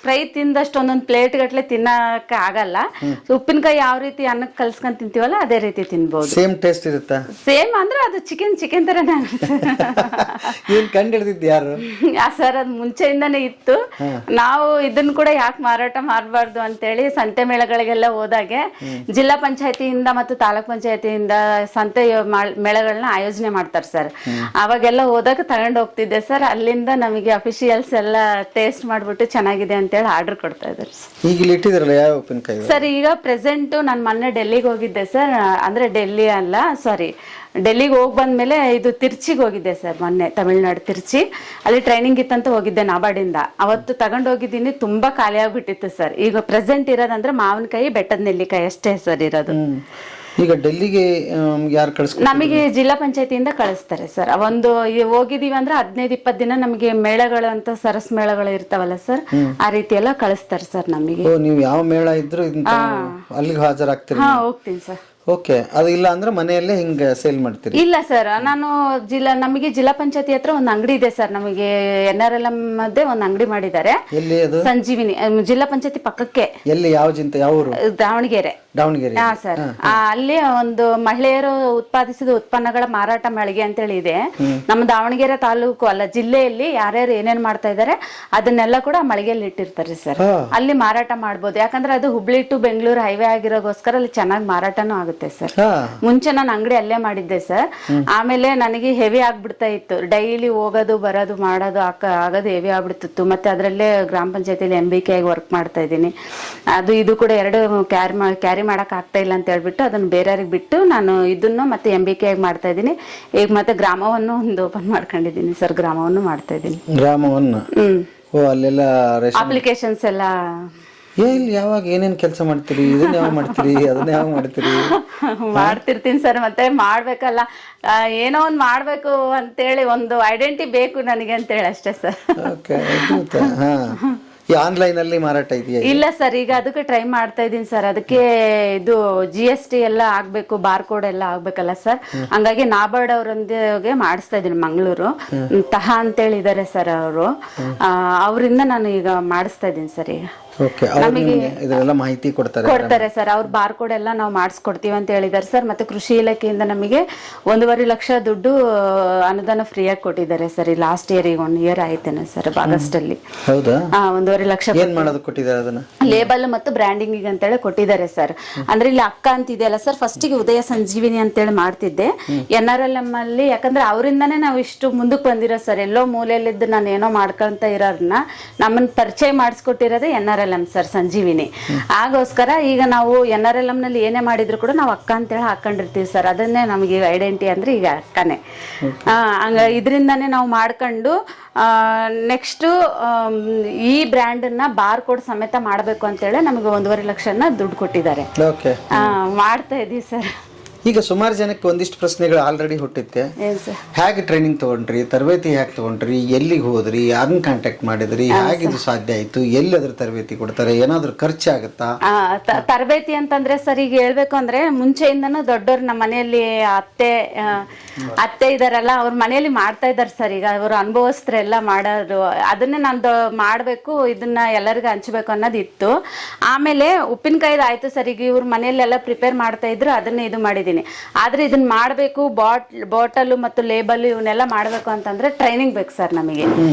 ಫ್ರೈ ತಿಂದಷ್ಟು ಒಂದೊಂದು ಪ್ಲೇಟ್ ಗಟ್ಲೆ ತಿನ್ನಕ್ಕೆ ಆಗಲ್ಲ. ಉಪ್ಪಿನಕಾಯಿ ಯಾವ ರೀತಿ ಅನ್ನಕ್ಕೆ ಕಲ್ಸ್ಕೊಂಡ್ ತಿಂತೀವಲ್ಲ ಅದೇ ರೀತಿ ತಿನ್ಬಹುದು. ಸೇಮ್ ಟೇಸ್ಟ್ ಇರುತ್ತಾ? ಸೇಮ್ ಅಂದ್ರೆ ಅದು ಚಿಕನ್ ತರನೇ ಕಂಡಿಡ್ದಿದ್ದು ಯಾರು ಸರ್? ಅದು ಮುಂಚೆಯಿಂದಾನೇ ಇತ್ತು. ನಾವು ಇದನ್ನ ಕೂಡ ಯಾಕೆ ಮಾರಾಟ ಮಾಡಬಾರ್ದು ಅಂತೇಳಿ ಸಂತೆ ಮೇಳಗಳಿಗೆಲ್ಲ ಹೋದಾಗೆ ಜಿಲ್ಲಾ ಪಂಚಾಯತಿಯಿಂದ ಮತ್ತು ತಾಲೂಕ್ ಪಂಚಾಯತಿಯಿಂದ ಕಡೆಯಿಂದ ಸಂತೆ ಮೇಳಗಳನ್ನ ಆಯೋಜನೆ ಮಾಡ್ತಾರೆ ಸರ್. ಅವಾಗೆಲ್ಲ ಹೋದಾಗ ತಗೊಂಡ್ ಹೋಗ್ತಿದ್ದೆ ಸರ್. ಅಲ್ಲಿಂದ ನಮಗೆ ಅಫಿಷಿಯಲ್ಸ್ ಎಲ್ಲ ಟೇಸ್ಟ್ ಮಾಡ್ಬಿಟ್ಟು ಚೆನ್ನಾಗಿದೆ ಅಂತೇಳಿ ಆರ್ಡರ್ ಕೊಡ್ತಾ ಇದ್ದಾರೆ ಈಗ ಇಲ್ಲಿ ಇಟ್ಟಿದ್ರಲ್ಲ ಯಾವ ಉಪ್ಪಿನಕಾಯಿ ಸರ್. ಈಗ ಪ್ರೆಸೆಂಟ್ ನಾನು ಮೊನ್ನೆ ಡೆಲ್ಲಿಗೆ ಹೋಗಿದ್ದೆ ಸರ್. ಅಂದ್ರೆ ಡೆಲ್ಲಿ ಅಲ್ಲ, ಸಾರಿ, ಡೆಲ್ಲಿಗೆ ಹೋಗಿ ಬಂದ್ಮೇಲೆ ಇದು ತಿರ್ಚಿಗೆ ಹೋಗಿದ್ದೆ ಸರ್ ಮೊನ್ನೆ, ತಮಿಳ್ನಾಡು ತಿರ್ಚಿ. ಅಲ್ಲಿ ಟ್ರೈನಿಂಗ್ ಇತ್ತಂತ ಹೋಗಿದ್ದೆ ನಾಬಾರ್ಡಿಂದ. ಅವತ್ತು ತಗೊಂಡ್ ಹೋಗಿದ್ದೀನಿ, ತುಂಬಾ ಖಾಲಿ ಆಗ್ಬಿಟ್ಟಿತ್ತು ಸರ್. ಈಗ ಪ್ರೆಸೆಂಟ್ ಇರೋದಂದ್ರೆ ಮಾವಿನಕಾಯಿ, ಬೆಟ್ಟದ ನೆಲ್ಲಿಕಾಯಿ ಅಷ್ಟೇ ಸರ್ ಇರೋದು. ಈಗ ಡೆಲ್ಲಿಗೆ ಯಾರು ಕಳಿಸ್ತಾರೆ? ನಮಗೆ ಜಿಲ್ಲಾ ಪಂಚಾಯತಿಯಿಂದ ಕಳಿಸ್ತಾರೆ ಸರ್. ಒಂದು ಹೋಗಿದೀವಿ ಅಂದ್ರೆ 15-20 ದಿನ ನಮಗೆ ಮೇಳಗಳು ಅಂತ ಸರಸ್ ಮೇಳಗಳು ಇರ್ತಾವಲ್ಲ ಸರ್, ಆ ರೀತಿ ಎಲ್ಲ ಕಳಿಸ್ತಾರೆ ಸರ್ ನಮಗೆ. ನೀವು ಯಾವ ಮೇಳ ಇದ್ರು ಅಲ್ಲಿಗೆ ಹಾಜರಾಗ್ತೀರಿ? ಹಾ, ಹೋಗ್ತೀನಿ ಸರ್. ಓಕೆ, ಅದು ಇಲ್ಲ ಅಂದ್ರೆ ಮನೆಯಲ್ಲೇ ಹಿಂಗ ಸೇಲ್ ಮಾಡ್ತೀರಿ? ಇಲ್ಲ ಸರ್, ನಾನು ನಮಗೆ ಜಿಲ್ಲಾ ಪಂಚಾಯತಿ ಹತ್ರ ಒಂದು ಅಂಗಡಿ ಇದೆ ಸರ್. ನಮಗೆ NRLM ಮಧ್ಯೆ ಒಂದು ಅಂಗಡಿ ಮಾಡಿದ್ದಾರೆ. ಎಲ್ಲಿ ಅದು? ಸಂಜೀವಿನಿ ಜಿಲ್ಲಾ ಪಂಚಾಯತಿ ಪಕ್ಕಕ್ಕೆ. ಎಲ್ಲಿ? ಯಾವ ಊರು? ದಾವಣಗೆರೆ. ದಾವಣಗೆರೆ. ಹಾ ಸರ್. ಅಲ್ಲಿ ಒಂದು ಮಹಿಳೆಯರು ಉತ್ಪಾದಿಸಿದ ಉತ್ಪನ್ನಗಳ ಮಾರಾಟ ಮಳಿಗೆ ಅಂತೇಳಿ ಇದೆ. ನಮ್ಮ ದಾವಣಗೆರೆ ತಾಲೂಕು ಅಲ್ಲ, ಜಿಲ್ಲೆಯಲ್ಲಿ ಯಾರ್ಯಾರು ಏನೇನ್ ಮಾಡ್ತಾ ಇದಾರೆ ಅದನ್ನೆಲ್ಲ ಕೂಡ ಮಳಿಗೆಯಲ್ಲಿ ಇಟ್ಟಿರ್ತಾರೆ ಸರ್. ಅಲ್ಲಿ ಮಾರಾಟ ಮಾಡ್ಬೋದು. ಯಾಕಂದ್ರೆ ಅದು ಹುಬ್ಳಿ ಟು ಬೆಂಗಳೂರು ಹೈವೇ ಆಗಿರೋಗೋಸ್ಕರ ಅಲ್ಲಿ ಚೆನ್ನಾಗಿ ಮಾರಾಟನೂ ಆಗುತ್ತೆ ಸರ್. ಮುಂಚೆ ನಾನು ಅಂಗಡಿ ಅಲ್ಲೇ ಮಾಡಿದ್ದೆ ಸರ್. ಆಮೇಲೆ ನನಗೆ ಹೆವಿ ಆಗ್ಬಿಡ್ತಾ ಇತ್ತು, ಡೈಲಿ ಹೋಗೋದು ಬರೋದು ಮಾಡೋದು ಆಗೋದು ಹೆವಿ ಆಗ್ಬಿಡ್ತಿತ್ತು. ಮತ್ತೆ ಅದರಲ್ಲೇ ಗ್ರಾಮ ಪಂಚಾಯತಿಲಿ MBK ಆಗಿ ವರ್ಕ್ ಮಾಡ್ತಾ ಇದ್ದೀನಿ. ಅದು ಇದು ಕೂಡ ಎರಡು ಕ್ಯಾರಿ ಮಾಡಕ್ ಆಗ್ತಾ ಇಲ್ಲ ಅಂತ ಹೇಳ್ಬಿಟ್ಟು ಅದನ್ನ ಬೇರೆಯವ್ರಿಗೆ ಬಿಟ್ಟು ನಾನು ಇದನ್ನು ಮತ್ತೆ MBK ಆಗಿ ಮಾಡ್ತಾ ಇದ್ದೀನಿ. ಈಗ ಮತ್ತೆ ಗ್ರಾಮವನ್ನು ಒಂದು ಓಪನ್ ಮಾಡ್ಕೊಂಡಿದ್ದೀನಿ ಸರ್. ಗ್ರಾಮವನ್ನು ಮಾಡ್ತಾ ಇದ್ದೀನಿ. ಗ್ರಾಮವನ್ನು? ಓ, ಅಲ್ಲೆಲ್ಲ ಅಪ್ಲಿಕೇಶನ್ಸ್ ಎಲ್ಲ. ಇಲ್ಲಿ ಯಾವಾಗ ಏನೇನ್ ಕೆಲಸ ಮಾಡ್ತೀರಿ? ಇದನ್ನ ಯಾವಾಗ ಮಾಡ್ತೀರಿ? ಅದನ್ನ ಯಾವಾಗ ಮಾಡ್ತೀರಿ? ಮಾಡ್ತಿರ್ತೀನಿ ಸರ್. ಮತ್ತೆ ಮಾಡ್ಬೇಕಲ್ಲ, ಏನೋ ಒಂದ್ ಮಾಡ್ಬೇಕು ಅಂತೇಳಿ ಒಂದು ಐಡೆಂಟಿ ಬೇಕು ನನಗೆ ಅಂತೇಳಿ ಅಷ್ಟೇ ಸರ್. ಓಕೆ. ಆನ್ಲೈನ್ ಅಲ್ಲಿ ಮಾರಾಟ ಇದೆಯಾ? ಇಲ್ಲ ಸರ್, ಈಗ ಅದಕ್ಕೆ ಟ್ರೈ ಮಾಡ್ತಾ ಇದೀನಿ ಸರ್. ಅದಕ್ಕೆ ಇದು GST ಎಲ್ಲ ಆಗ್ಬೇಕು, ಬಾರ್ ಕೋಡ್ ಎಲ್ಲ ಆಗ್ಬೇಕಲ್ಲ ಸರ್. ಹಂಗಾಗಿ ನಾಬಾರ್ಡ್ ಅವರೊಂದಿಗೆ ಮಾಡಿಸ್ತಾ ಇದೀನಿ. ಮಂಗಳೂರು ತಹಾ ಅಂತೇಳಿ ಇದಾರೆ ಸರ್ ಅವರು, ಅವರಿಂದ ನಾನು ಈಗ ಮಾಡಿಸ್ತಾ ಇದೀನಿ ಸರ್. ಈಗ ನಮಗೆ ಇದೆಲ್ಲ ಮಾಹಿತಿ ಕೊಡ್ತಾರೆ ಸರ್. ಅವ್ರ ಬಾರ್ ಕೋಡ್ ಎಲ್ಲ ನಾವು ಮಾಡಿಸ್ಕೊಡ್ತೀವಿ ಅಂತ ಹೇಳಿದಾರೆ ಸರ್. ಮತ್ತೆ ಕೃಷಿ ಇಲಾಖೆಯಿಂದ ನಮಗೆ 1.5 ಲಕ್ಷ ದುಡ್ಡು ಅನುದಾನ ಫ್ರೀ ಆಗಿ ಕೊಟ್ಟಿದ್ದಾರೆ ಸರ್. ಈ ಲಾಸ್ಟ್ ಇಯರ್, ಈಗ 1 ಇಯರ್ ಆಯ್ತೇನೆ ಸರ್, ಆಗಸ್ಟ್ ಅಲ್ಲಿ. ಹೌದಾ? 1.5 ಲಕ್ಷ ಕೊಟ್ಟಿದ್ದಾರೆ. ಅದನ್ನ ಲೇಬಲ್ ಮತ್ತು ಬ್ರ್ಯಾಂಡಿಂಗ್ ಅಂತೇಳಿ ಕೊಟ್ಟಿದ್ದಾರೆ ಸರ್. ಅಂದ್ರೆ ಇಲ್ಲಿ ಅಕ್ಕ ಅಂತ ಇದೆಯಲ್ಲ ಸರ್, ಫಸ್ಟಿಗೆ ಉದಯ ಸಂಜೀವಿನಿ ಅಂತೇಳಿ ಮಾಡ್ತಿದ್ದೆ NRLM ಅಲ್ಲಿ. ಯಾಕಂದ್ರೆ ಅವರಿಂದಾನೇ ನಾವು ಇಷ್ಟು ಮುಂದಕ್ಕೆ ಬಂದಿರೋ ಸರ್. ಎಲ್ಲೋ ಮೂಲೆಯಲ್ಲಿದ್ದು ನಾನು ಏನೋ ಮಾಡ್ಕೊಂತ ಇರೋರನ್ನ ನಮ್ಮನ್ನ ಪರಿಚಯ ಮಾಡಿಸ್ಕೊಟ್ಟಿರೋದೇ NRLM ಸರ್, ಸಂಜೀವಿನಿ. ಆಗೋಸ್ಕರ ಈಗ ನಾವು NRLM ನಲ್ಲಿ ಏನೇ ಮಾಡಿದ್ರು ಕೂಡ ನಾವು ಅಕ್ಕ ಅಂತೇಳಿ ಹಾಕೊಂಡಿರ್ತೀವಿ ಸರ್. ಅದನ್ನೇ ನಮಗೆ ಐಡೆಂಟಿ ಅಂದ್ರೆ ಈಗ ಅಕ್ಕನೇ. ಹಂಗ ಇದರಿಂದಾನೇ ನಾವು ಮಾಡ್ಕೊಂಡು ನೆಕ್ಸ್ಟ್ ಈ ಬ್ರ್ಯಾಂಡ್ ಅನ್ನ ಬಾರ್ ಕೋಡ್ ಸಮೇತ ಮಾಡ್ಬೇಕು ಅಂತೇಳಿ ನಮಗೆ 1.5 ಲಕ್ಷನ ದುಡ್ಡು ಕೊಟ್ಟಿದ್ದಾರೆ. ಮಾಡ್ತಾ ಇದೀವಿ ಸರ್. ಈಗ ಸುಮಾರು ಜನಕ್ಕೆ ಒಂದಿಷ್ಟು ಪ್ರಶ್ನೆಗಳು ಆಲ್ರೆಡಿ ಹುಟ್ಟಿತ್ತೆ. ಹೇಗೆ ಟ್ರೈನಿಂಗ್ ತಗೊಂಡ್ರಿ? ತರಬೇತಿ ಹೇಗೆ ತಗೊಂಡ್ರಿ? ಎಲ್ಲಿಗೆ ಹೋದ್ರಿ? ಯಾರನ್ನ ಕಾಂಟ್ಯಾಕ್ಟ್ ಮಾಡಿದ್ರಿ? ಹೇಗೆ ಇದು ಸಾಧ್ಯ ಆಯ್ತು? ಎಲ್ಲಿ ಅದ್ರ ತರಬೇತಿ ಕೊಡ್ತಾರೆ? ಏನಾದ್ರು ಖರ್ಚಾಗತ್ತಾ? ತರಬೇತಿ ಅಂತಂದ್ರೆ ಸರ್, ಈಗ ಹೇಳ್ಬೇಕು ಅಂದ್ರೆ ಮುಂಚೆಯಿಂದನೂ ದೊಡ್ಡವ್ರು ನಮ್ಮ ಮನೆಯಲ್ಲಿ ಅತ್ತೆ ಇದಾರಲ್ಲ, ಅವ್ರ ಮನೆಯಲ್ಲಿ ಮಾಡ್ತಾ ಇದಾರೆ ಸರ್. ಈಗ ಅವರು ಅನುಭವಸ್ಥರೆಲ್ಲ ಮಾಡೋದು, ಅದನ್ನೇ ನಾನು ಮಾಡ್ಬೇಕು, ಇದನ್ನ ಎಲ್ಲರಿಗೂ ಹಂಚ್ಬೇಕು ಅನ್ನೋದು ಇತ್ತು. ಆಮೇಲೆ ಉಪ್ಪಿನಕಾಯ್ದು ಆಯ್ತು ಸರ್. ಈಗ ಇವ್ರ ಮನೆಯಲ್ಲೆಲ್ಲ ಪ್ರಿಪೇರ್ ಮಾಡ್ತಾ ಇದ್ರು, ಅದನ್ನೇ ಇದು ಮಾಡಿದ್ದೀನಿ. ಆದ್ರೆ ಇದನ್ನ ಮಾಡ್ಬೇಕು, ಬಾಟಲ್ ಮತ್ತು ಲೇಬಲ್ ಇವನ್ನೆಲ್ಲ ಮಾಡ್ಬೇಕು ಅಂತಂದ್ರೆ ಟ್ರೈನಿಂಗ್ ಬೇಕು ಸರ್ ನಮಗೆ.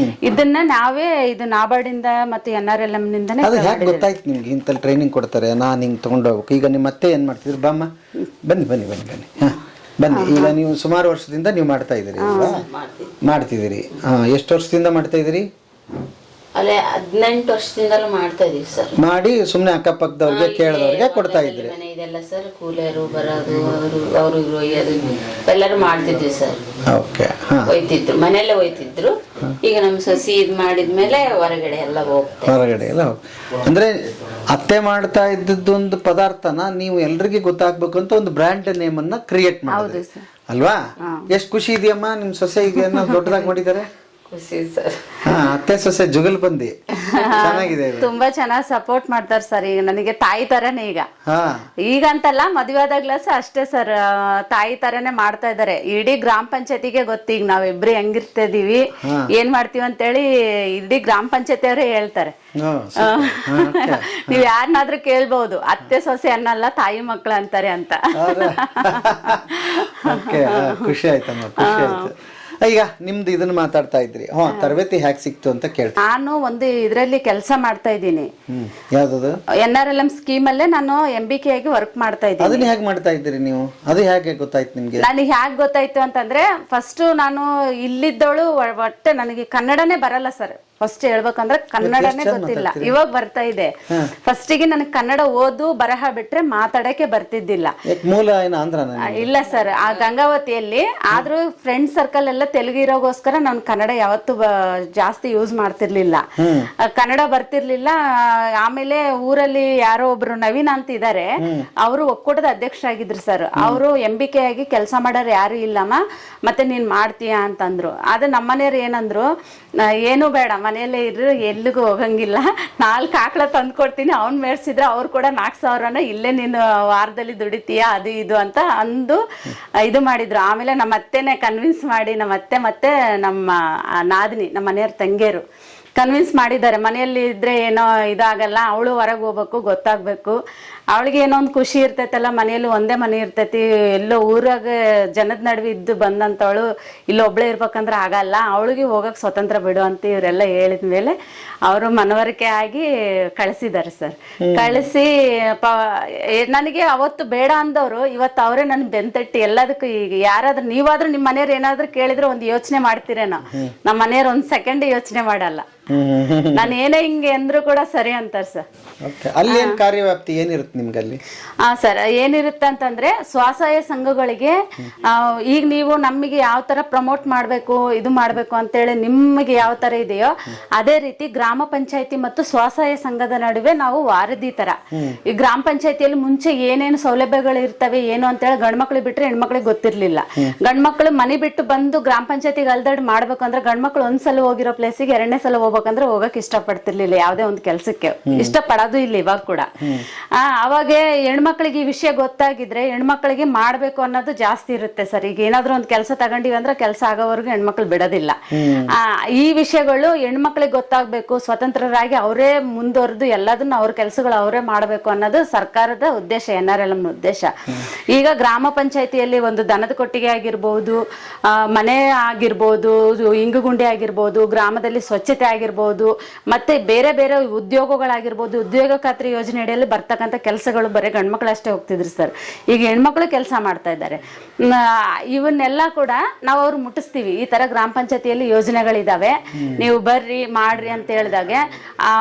ಇದನ್ನ ನಾವೇ ಇದು ನಾಬಾರ್ಡ್ ಇಂದ ಮತ್ತು NRLM ನಿಂದನೇ. ಗೊತ್ತಾಯ್ತು ನಿಮ್ಗೆ ಇಂತಲ್ಲಿ ಟ್ರೈನಿಂಗ್ ಕೊಡ್ತಾರೆ, ನಾನು ಹಿಂಗ್ ತಗೊಂಡೋಗ್ಬೇಕು. ಈಗ ನಿಮ್ಮ ಮತ್ತೆ ಏನ್ ಮಾಡ್ತಿದ್ರು? ಬಾಮ್ಮ, ಬನ್ನಿ ಬನ್ನಿ ಬನ್ನಿ ಬನ್ನಿ. ಬನ್ನಿ. ಈಗ ನೀವು ಸುಮಾರು ವರ್ಷದಿಂದ ನೀವು ಮಾಡ್ತಾ ಇದ್ದೀರಿ ಅಲ್ವಾ? ಮಾಡ್ತಿದ್ದೀರಿ. ಎಷ್ಟು ವರ್ಷದಿಂದ ಮಾಡ್ತಾ ಇದ್ದೀರಿ? ಅಲ್ಲೇ 18 ವರ್ಷದಿಂದಲೂ ಮಾಡ್ತಾ ಇದೀವಿ ಸರ್. ಮಾಡಿ ಸುಮ್ನೆ ಅಕ್ಕಪಕ್ಕದವ್ರಿಗೆ ಕೇಳಿದವ್ರಿಗೆ ಕೊಡ್ತಾ ಇದ್ರಿ? ಮನೆ ಇದೆಲ್ಲ ಸರ್, ಕೂಲರು ಬರೋದು, ಅವರು ಒಯ್ಯೋದು ಎಲ್ಲರೂ ಮಾಡ್ತಿದ್ವಿ ಸರ್. ಒಯ್ತಿದ್ರು, ಮನೆಯಲ್ಲೇ ಒಯ್ತಿದ್ರು. ಈಗ ನಮ್ಮ ಸಸಿ ಇದ್ ಮಾಡಿದ್ಮೇಲೆ ಹೊರಗಡೆ ಎಲ್ಲ ಹೊರಗಡೆ ಎಲ್ಲ ಅಂದ್ರೆ ಅತ್ತೆ ಮಾಡ್ತಾ ಇದ್ದದ್ದೊಂದು ಪದಾರ್ಥನ ನೀವು ಎಲ್ರಿಗೂ ಗೊತ್ತಾಗ್ಬೇಕು ಅಂತ ಒಂದು ಬ್ರ್ಯಾಂಡ್ ನೇಮ್ ಅನ್ನ ಕ್ರಿಯೇಟ್ ಮಾಡಿದ್ರಿ ಅಲ್ವಾ? ಎಷ್ಟು ಖುಷಿ ಇದೆಯಮ್ಮ ನಿಮ್ ಸೊಸೆ ಈಗ ದೊಡ್ಡದಾಗಿ ಮಾಡಿದ್ದಾರೆ? ಖುಷಿ ಸರ್. ಅತ್ತೆ ಸೊಸೆ ಜುಗಲ್ ಬಂದಿ ಚೆನ್ನಾಗಿದೆ. ತುಂಬಾ ಚೆನ್ನಾಗಿ ಸಪೋರ್ಟ್ ಮಾಡ್ತಾರೆ ಸರ್. ಈಗ ನನಗೆ ತಾಯಿ ತರನೇ. ಈಗ ಅಂತಲ್ಲ, ಮದುವೆ ಆದಾಗ್ಲ ಅಷ್ಟೇ ಸರ್, ತಾಯಿ ತರನೇ ಮಾಡ್ತಾ ಇದಾರೆ. ಇಡೀ ಗ್ರಾಮ ಪಂಚಾಯತಿಗೆ ಗೊತ್ತು ಈಗ ನಾವಿಬ್ರು ಹೆಂಗಿರ್ತಿದೀವಿ, ಏನ್ ಮಾಡ್ತೀವಿ ಅಂತೇಳಿ ಇಡೀ ಗ್ರಾಮ ಪಂಚಾಯತಿ ಅವರೇ ಹೇಳ್ತಾರೆ. ನೀವ್ ಯಾರನ್ನಾದ್ರೂ ಕೇಳ್ಬಹುದು, ಅತ್ತೆ ಸೊಸೆ ಅನ್ನಲ್ಲ, ತಾಯಿ ಮಕ್ಳು ಅಂತಾರೆ ಅಂತ. ಖುಷಿ ಆಯ್ತಮ್ಮ, ಖುಷಿ ಆಯ್ತು. ಈಗ ನಿಮ್ದು ಇದನ್ನ ಮಾತಾಡ್ತಾ ಇದ್ರಿ ತರಬೇತಿ ಹ್ಯಾಕ್ ಸಿಕ್ತು ಅಂತ ಕೇಳ್ತೀನಿ. ನಾನು ಒಂದು ಇದರಲ್ಲಿ ಕೆಲಸ ಮಾಡ್ತಾ ಇದ್ದೀನಿ. ಯಾವ್ದದು? NRLM ಸ್ಕೀಮ್ ಅಲ್ಲೇ ನಾನು MBK ಆಗಿ ವರ್ಕ್ ಮಾಡ್ತಾ ಇದ್ದೀನಿ. ಅದನ್ನ ಹೇಗೆ ಮಾಡ್ತಾ ಇದ್ದೀರಿ ನೀವು? ಅದು ಹೇಗೆ ಗೊತ್ತಾಯ್ತು ನಿಮ್ಗೆ? ನನಗೆ ಹ್ಯಾಕ್ ಗೊತ್ತಾಯ್ತು ಅಂತಂದ್ರೆ ಫಸ್ಟ್ ನಾನು ಇಲ್ಲಿದ್ದವಳು ಒಟ್ಟೆ ನನಗೆ ಕನ್ನಡನೇ ಬರಲ್ಲ ಸರ್. ಫಸ್ಟ್ ಹೇಳ್ಬೇಕಂದ್ರೆ ಕನ್ನಡನೇ ಗೊತ್ತಿಲ್ಲ, ಇವಾಗ ಬರ್ತಾ ಇದೆ. ಫಸ್ಟಿಗೆ ನನಗೆ ಕನ್ನಡ ಓದು ಬರಹ ಬಿಟ್ರೆ ಮಾತಾಡಕ್ಕೆ ಬರ್ತಿದ್ದಿಲ್ಲ. ಮೂಲ ಏನು ಆಂಧ್ರ? ಇಲ್ಲ ಸರ್, ಆ ಗಂಗಾವತಿಯಲ್ಲಿ ಆದ್ರೂ ಫ್ರೆಂಡ್ ಸರ್ಕಲ್ ಎಲ್ಲ ತೆಲುಗು ಇರೋಗೋಸ್ಕರ ನಾನು ಕನ್ನಡ ಯಾವತ್ತು ಜಾಸ್ತಿ ಯೂಸ್ ಮಾಡ್ತಿರ್ಲಿಲ್ಲ, ಕನ್ನಡ ಬರ್ತಿರ್ಲಿಲ್ಲ. ಆಮೇಲೆ ಊರಲ್ಲಿ ಯಾರೋ ಒಬ್ರು ನವೀನ್ ಅಂತ ಇದಾರೆ, ಅವರು ಒಕ್ಕೂಟದ ಅಧ್ಯಕ್ಷರಾಗಿದ್ರು ಸರ್. ಅವರು MBK ಆಗಿ ಕೆಲಸ ಮಾಡೋರು ಯಾರು ಇಲ್ಲಮ್ಮ, ಮತ್ತೆ ನೀನ್ ಮಾಡ್ತೀಯಾ ಅಂತಂದ್ರು. ಆದ್ರೆ ನಮ್ಮನೆಯವ್ರು ಏನಂದ್ರು, ಏನು ಬೇಡ ಮನೆಯಲ್ಲೇ ಇದ್ರು, ಎಲ್ಲಿಗೂ ಹೋಗಂಗಿಲ್ಲ, 4 ಆಕಳ ತಂದು ಕೊಡ್ತೀನಿ, ಅವ್ನ್ ಮೇಡ್ಸಿದ್ರೆ ಅವ್ರು ಕೂಡ 4,000ನ ಇಲ್ಲೇ ನೀನು ವಾರದಲ್ಲಿ ದುಡಿತೀಯ ಅದು ಇದು ಅಂತ ಅಂದು ಇದು ಮಾಡಿದ್ರು. ಆಮೇಲೆ ನಮ್ಮ ಅತ್ತೆನೆ ಕನ್ವಿನ್ಸ್ ಮಾಡಿ, ನಮ್ಮ ಅತ್ತೆ ಮತ್ತೆ ನಮ್ಮ ನಾದಿನಿ, ನಮ್ಮ ಮನೆಯವ್ರ ತಂಗಿಯರು ಕನ್ವಿನ್ಸ್ ಮಾಡಿದ್ದಾರೆ. ಮನೆಯಲ್ಲಿ ಇದ್ರೆ ಏನೋ ಇದಾಗಲ್ಲ, ಅವಳು ಹೊರಗೆ ಹೋಗ್ಬೇಕು, ಗೊತ್ತಾಗ್ಬೇಕು, ಅವಳಿಗೆ ಏನೋ ಒಂದು ಖುಷಿ ಇರ್ತೈತಲ್ಲ, ಮನೆಯಲ್ಲಿ ಒಂದೇ ಮನೆ ಇರ್ತೈತಿ, ಎಲ್ಲೋ ಊರಾಗ ಜನದ ನಡುವೆ ಇದ್ದು ಬಂದಂತವಳು ಇಲ್ಲೊಬ್ಳೆ ಇರ್ಬೇಕಂದ್ರೆ ಆಗಲ್ಲ, ಅವಳಿಗೆ ಹೋಗಕ್ ಸ್ವತಂತ್ರ ಬಿಡು ಅಂತ ಇವರೆಲ್ಲ ಹೇಳಿದ್ಮೇಲೆ ಅವರು ಮನವರಿಕೆ ಆಗಿ ಕಳಿಸಿದ್ದಾರೆ ಸರ್. ಕಳಿಸಿ ನನಗೆ ಅವತ್ತು ಬೇಡ ಅಂದವರು ಇವತ್ತು ಅವರೇ ನನ್ ಬೆಂತಟ್ಟಿ ಎಲ್ಲದಕ್ಕೂ. ಈಗ ಯಾರಾದ್ರೂ ನೀವಾದ್ರೂ ನಿಮ್ಮ ಮನೆಯವ್ರು ಏನಾದ್ರೂ ಕೇಳಿದ್ರೆ ಒಂದು ಯೋಚನೆ ಮಾಡ್ತೀರೇನೋ, ನಮ್ಮ ಮನೆಯವ್ರು 1 ಸೆಕೆಂಡ್ ಯೋಚನೆ ಮಾಡಲ್ಲ. ನಾನು ಏನೇ ಹಿಂಗೆ ಅಂದ್ರು ಕೂಡ ಸರಿ ಅಂತಾರೆ ಸರ್. ಅಲ್ಲಿ ಏನ್ ಕಾರ್ಯವ್ಯಾಪ್ತಿ ಏನಿರುತ್ತೆ ನಿಮ್ಗೆ ಅಲ್ಲಿ? ಸರ್ ಏನಿರುತ್ತೆ ಅಂತಂದ್ರೆ ಸ್ವಸಹಾಯ ಸಂಘಗಳಿಗೆ ಈಗ ನೀವು ನಮಗೆ ಯಾವ ತರ ಪ್ರಮೋಟ್ ಮಾಡ್ಬೇಕು, ಇದು ಮಾಡ್ಬೇಕು ಅಂತೇಳಿ ನಿಮಗೆ ಯಾವ ತರ ಇದೆಯೋ ಅದೇ ರೀತಿ ಗ್ರಾಮ ಪಂಚಾಯತಿ ಮತ್ತು ಸ್ವಸಹಾಯ ಸಂಘದ ನಡುವೆ ನಾವು ವಾರದಿ ತರ. ಈ ಗ್ರಾಮ ಪಂಚಾಯತಿಯಲ್ಲಿ ಮುಂಚೆ ಏನೇನು ಸೌಲಭ್ಯಗಳು ಇರ್ತವೆ ಏನು ಅಂತೇಳಿ ಗಂಡ್ಮಕ್ಳಿಗೆ ಬಿಟ್ರೆ ಹೆಣ್ಮಕ್ಳಿಗೆ ಗೊತ್ತಿರ್ಲಿಲ್ಲ. ಗಂಡ್ಮಕ್ಳು ಮನೆ ಬಿಟ್ಟು ಬಂದು ಗ್ರಾಮ ಪಂಚಾಯತಿಗೆ ಅಲ್ದಡ್ ಮಾಡ್ಬೇಕು ಅಂದ್ರೆ ಗಂಡ್ಮಕ್ಳು ಒಂದ್ಸಲ ಹೋಗಿರೋ ಪ್ಲೇಸಿಗೆ 2ನೇ ಸಲ ಹೋಗ್ಬೇಕಂದ್ರೆ ಹೋಗಕ್ ಇಷ್ಟಪಡ್ತಿರ್ಲಿಲ್ಲ, ಯಾವ್ದೇ ಒಂದು ಕೆಲ್ಸಕ್ಕೆ ಇಷ್ಟಪಡೋದು ಇಲ್ಲ ಇವಾಗ ಕೂಡ. ಅವಾಗ ಹೆಣ್ಮಕ್ಳಿಗೆ ಈ ವಿಷಯ ಗೊತ್ತಾಗಿದ್ರೆ ಹೆಣ್ಮಕ್ಳಿಗೆ ಮಾಡ್ಬೇಕು ಅನ್ನೋದು ಜಾಸ್ತಿ ಇರುತ್ತೆ ಸರ್. ಈಗ ಏನಾದ್ರು ಒಂದು ಕೆಲಸ ತಗೊಂಡಿವಿ ಅಂದ್ರೆ ಕೆಲಸ ಆಗೋವರೆಗೂ ಹೆಣ್ಮಕ್ಳು ಬಿಡೋದಿಲ್ಲ. ಈ ವಿಷಯಗಳು ಹೆಣ್ಮಕ್ಳಿಗೆ ಗೊತ್ತಾಗ್ಬೇಕು, ಸ್ವತಂತ್ರರಾಗಿ ಅವರೇ ಮುಂದುವರೆದು ಎಲ್ಲದನ್ನ ಅವ್ರ ಕೆಲಸಗಳು ಅವರೇ ಮಾಡ್ಬೇಕು ಅನ್ನೋದು ಸರ್ಕಾರದ ಉದ್ದೇಶ, NRLM ಉದ್ದೇಶ. ಈಗ ಗ್ರಾಮ ಪಂಚಾಯತಿಯಲ್ಲಿ ಒಂದು ದನದ ಕೊಟ್ಟಿಗೆ ಆಗಿರ್ಬೋದು, ಮನೆ ಆಗಿರ್ಬೋದು, ಇಂಗುಗುಂಡಿ ಆಗಿರ್ಬೋದು, ಗ್ರಾಮದಲ್ಲಿ ಸ್ವಚ್ಛತೆ ಆಗಿರ್ಬೋದು, ಮತ್ತೆ ಬೇರೆ ಬೇರೆ ಉದ್ಯೋಗಗಳಾಗಿರ್ಬೋದು, ಉದ್ಯೋಗ ಖಾತ್ರಿ ಯೋಜನೆ ಅಡಿಯಲ್ಲಿ ಬರ್ತಕ್ಕಂಥ ಕೆಲಸಗಳು ಬರೀ ಗಂಡ್ಮಕ್ಳು ಅಷ್ಟೇ ಹೋಗ್ತಿದ್ರು ಸರ್. ಈಗ ಹೆಣ್ಮಕ್ಳು ಕೆಲಸ ಮಾಡ್ತಾ ಇದ್ದಾರೆ. ಇವನ್ನೆಲ್ಲ ಕೂಡ ನಾವು ಅವ್ರು ಮುಟ್ಟಿಸ್ತೀವಿ, ಈ ತರ ಗ್ರಾಮ ಪಂಚಾಯತಿಯಲ್ಲಿ ಯೋಜನೆಗಳಿದಾವೆ, ನೀವು ಬರ್ರಿ ಮಾಡ್ರಿ ಅಂತ ಹೇಳಿದಾಗ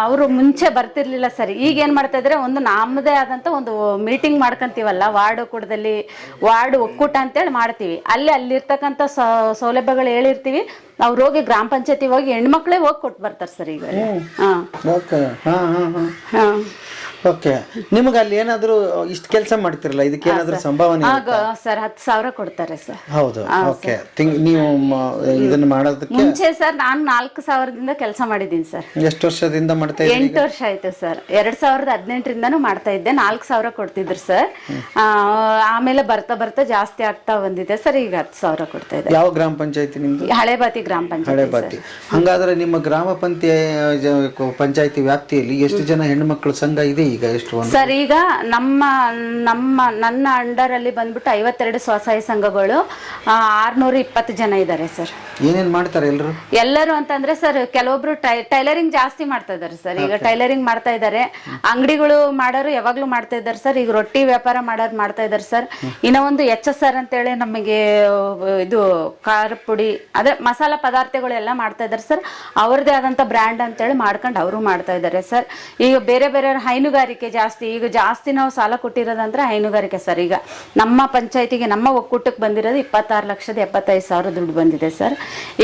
ಅವರು ಮುಂಚೆ ಬರ್ತಿರ್ಲಿಲ್ಲ ಸರ್. ಈಗ ಏನ್ ಮಾಡ್ತಾ ಇದ್ರೆ ಒಂದು ನಮ್ಮದೇ ಆದಂತ ಒಂದು ಮೀಟಿಂಗ್ ಮಾಡ್ಕೊಂತೀವಲ್ಲ, ವಾರ್ಡ್ ಕೂಡದಲ್ಲಿ ವಾರ್ಡ್ ಒಕ್ಕೂಟ ಅಂತೇಳಿ ಮಾಡ್ತೀವಿ. ಅಲ್ಲಿರ್ತಕ್ಕಂಥ ಸೌಲಭ್ಯಗಳು ಹೇಳಿರ್ತೀವಿ, ಅವ್ರು ಹೋಗಿ ಗ್ರಾಮ ಪಂಚಾಯತಿ ಹೋಗಿ ಹೆಣ್ಮಕ್ಳೇ ಹೋಗಿ ಕೊಟ್ಟು ಬರ್ತಾರೆ ಸರ್. ಈಗ ಓಕೆ, ನಿಮಗೆ ಅಲ್ಲಿ ಏನಾದ್ರು ಇಷ್ಟು ಕೆಲಸ ಮಾಡ್ತಿರಲ್ಲ, ಇದಕ್ಕೆ ಏನಾದ್ರು ಸಂಭಾವನೆ ಸರ್ 10,000 ಕೊಡ್ತಾರೆ ಸರ್. ಹೌದು, ಓಕೆ. ನೀವು ಇದನ್ನ ಮಾಡೋದಕ್ಕೆ ಮುಂಚೆ ಸರ್ ನಾನು 4,000ದಿಂದ ಕೆಲಸ ಮಾಡಿದ್ದೀನಿ ಸರ್. ಎಷ್ಟು ವರ್ಷದಿಂದ ಮಾಡ್ತಾ ಇದ್ದೀರಿ? 8 ವರ್ಷ ಆಯ್ತು ಸರ್. 2018ರಿಂದನೂ ಮಾಡ್ತಾ ಇದ್ದೆ. 4,000 ಕೊಡ್ತಿದ್ರು ಸರ್. ಆಮೇಲೆ ಬರ್ತಾ ಬರ್ತಾ ಜಾಸ್ತಿ ಆಗ್ತಾ ಬಂದಿದೆ ಸರ್. ಈಗ 10,000 ಕೊಡ್ತಾ ಇದ್ದಾರೆ. ಯಾವ ಗ್ರಾಮ ಪಂಚಾಯತಿ ನಿಮ್ದು? ಹಳೇಬಾತಿ ಗ್ರಾಮ ಪಂಚಾಯತಿ. ಹಳೇಬಾತಿ. ಹಂಗಾದ್ರೆ ನಿಮ್ಮ ಗ್ರಾಮ ಪಂಚಾಯತಿ ವ್ಯಾಪ್ತಿಯಲ್ಲಿ ಎಷ್ಟು ಜನ ಹೆಣ್ಣುಮಕ್ಕಳು ಸಂಘ ಇದೆ ಈಗ? ಎಷ್ಟು ಸರ್ ಈಗ ನನ್ನ ಅಂಡರ್ ಅಲ್ಲಿ ಬಂದ್ಬಿಟ್ಟು 52 ಸ್ವಸಹಾಯ ಸಂಘಗಳು, 620 ಜನ ಇದ್ದಾರೆ ಸರ್. ಏನೇನ್ ಮಾಡ್ತಾರೆ ಎಲ್ಲರೂ ಅಂತಂದ್ರೆ ಸರ್, ಕೆಲವೊಬ್ರು ಟೈಲರಿಂಗ್ ಜಾಸ್ತಿ ಮಾಡ್ತಾ ಇದಾರೆ ಸರ್. ಈಗ ಟೈಲರಿಂಗ್ ಮಾಡ್ತಾ ಇದ್ದಾರೆ, ಅಂಗಡಿಗಳು ಮಾಡೋರು ಯಾವಾಗ್ಲೂ ಮಾಡ್ತಾ ಇದ್ದಾರೆ ಸರ್. ಈಗ ರೊಟ್ಟಿ ವ್ಯಾಪಾರ ಮಾಡೋರು ಮಾಡ್ತಾ ಇದ್ದಾರೆ ಸರ್. ಇನ್ನ ಒಂದು HSR ಅಂತೇಳಿ ನಮಗೆ ಇದು ಖಾರ ಪುಡಿ ಅದೇ ಮಸಾಲಾ ಪದಾರ್ಥಗಳು ಎಲ್ಲ ಮಾಡ್ತಾ ಇದ್ದಾರೆ ಸರ್. ಅವ್ರದೇ ಆದಂತ ಬ್ರ್ಯಾಂಡ್ ಅಂತೇಳಿ ಮಾಡ್ಕೊಂಡು ಅವರು ಮಾಡ್ತಾ ಇದ್ದಾರೆ ಸರ್. ಈಗ ಬೇರೆ ಬೇರೆ ಹೈನುಗಾರಿಕೆ ಜಾಸ್ತಿ, ಈಗ ಜಾಸ್ತಿ ನಾವು ಸಾಲ ಕೊಟ್ಟಿರೋದಂದ್ರೆ ಹೈನುಗಾರಿಕೆ ಸರ್. ಈಗ ನಮ್ಮ ಪಂಚಾಯತಿಗೆ ನಮ್ಮ ಒಕ್ಕೂಟಕ್ಕೆ ಬಂದಿರೋದು 26,75,000 ದುಡ್ಡು ಬಂದಿದೆ ಸರ್.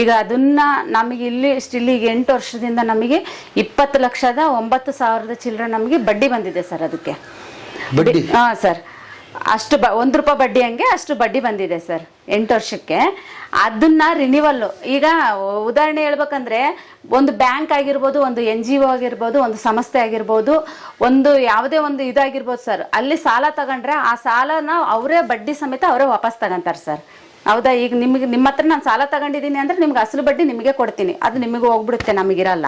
ಈಗ ಅದನ್ನ ನಮಗೆ ಇಲ್ಲಿ ಈಗ 8 ವರ್ಷದಿಂದ ನಮಗೆ 20,09,000 ಚಿಲ್ಲರೆ ನಮಗೆ ಬಡ್ಡಿ ಬಂದಿದೆ ಸರ್. ಅದಕ್ಕೆ ಸರ್ ಅಷ್ಟು ₹1 ಬಡ್ಡಿ ಹಂಗೆ ಅಷ್ಟು ಬಡ್ಡಿ ಬಂದಿದೆ ಸರ್ 8 ವರ್ಷಕ್ಕೆ. ಅದನ್ನ ರಿನಿವಲ್, ಈಗ ಉದಾಹರಣೆ ಹೇಳ್ಬೇಕಂದ್ರೆ ಒಂದು ಬ್ಯಾಂಕ್ ಆಗಿರ್ಬೋದು, ಒಂದು NGO ಆಗಿರ್ಬೋದು, ಒಂದು ಸಂಸ್ಥೆ ಆಗಿರ್ಬೋದು, ಒಂದು ಯಾವುದೇ ಒಂದು ಇದಾಗಿರ್ಬೋದು ಸರ್, ಅಲ್ಲಿ ಸಾಲ ತಗೊಂಡ್ರೆ ಆ ಸಾಲನ ಅವರೇ ಬಡ್ಡಿ ಸಮೇತ ಅವರೇ ವಾಪಸ್ ತಗೊಂತಾರೆ ಸರ್. ಹೌದಾ? ಈಗ ನಿಮಗೆ ನಿಮ್ಮ ಹತ್ರ ನಾನು ಸಾಲ ತಗೊಂಡಿದ್ದೀನಿ ಅಂದ್ರೆ ನಿಮ್ಗೆ ಅಸಲು ಬಡ್ಡಿ ನಿಮಗೆ ಕೊಡ್ತೀನಿ, ಅದು ನಿಮಗೆ ಹೋಗ್ಬಿಡುತ್ತೆ, ನಮಗಿರಲ್ಲ.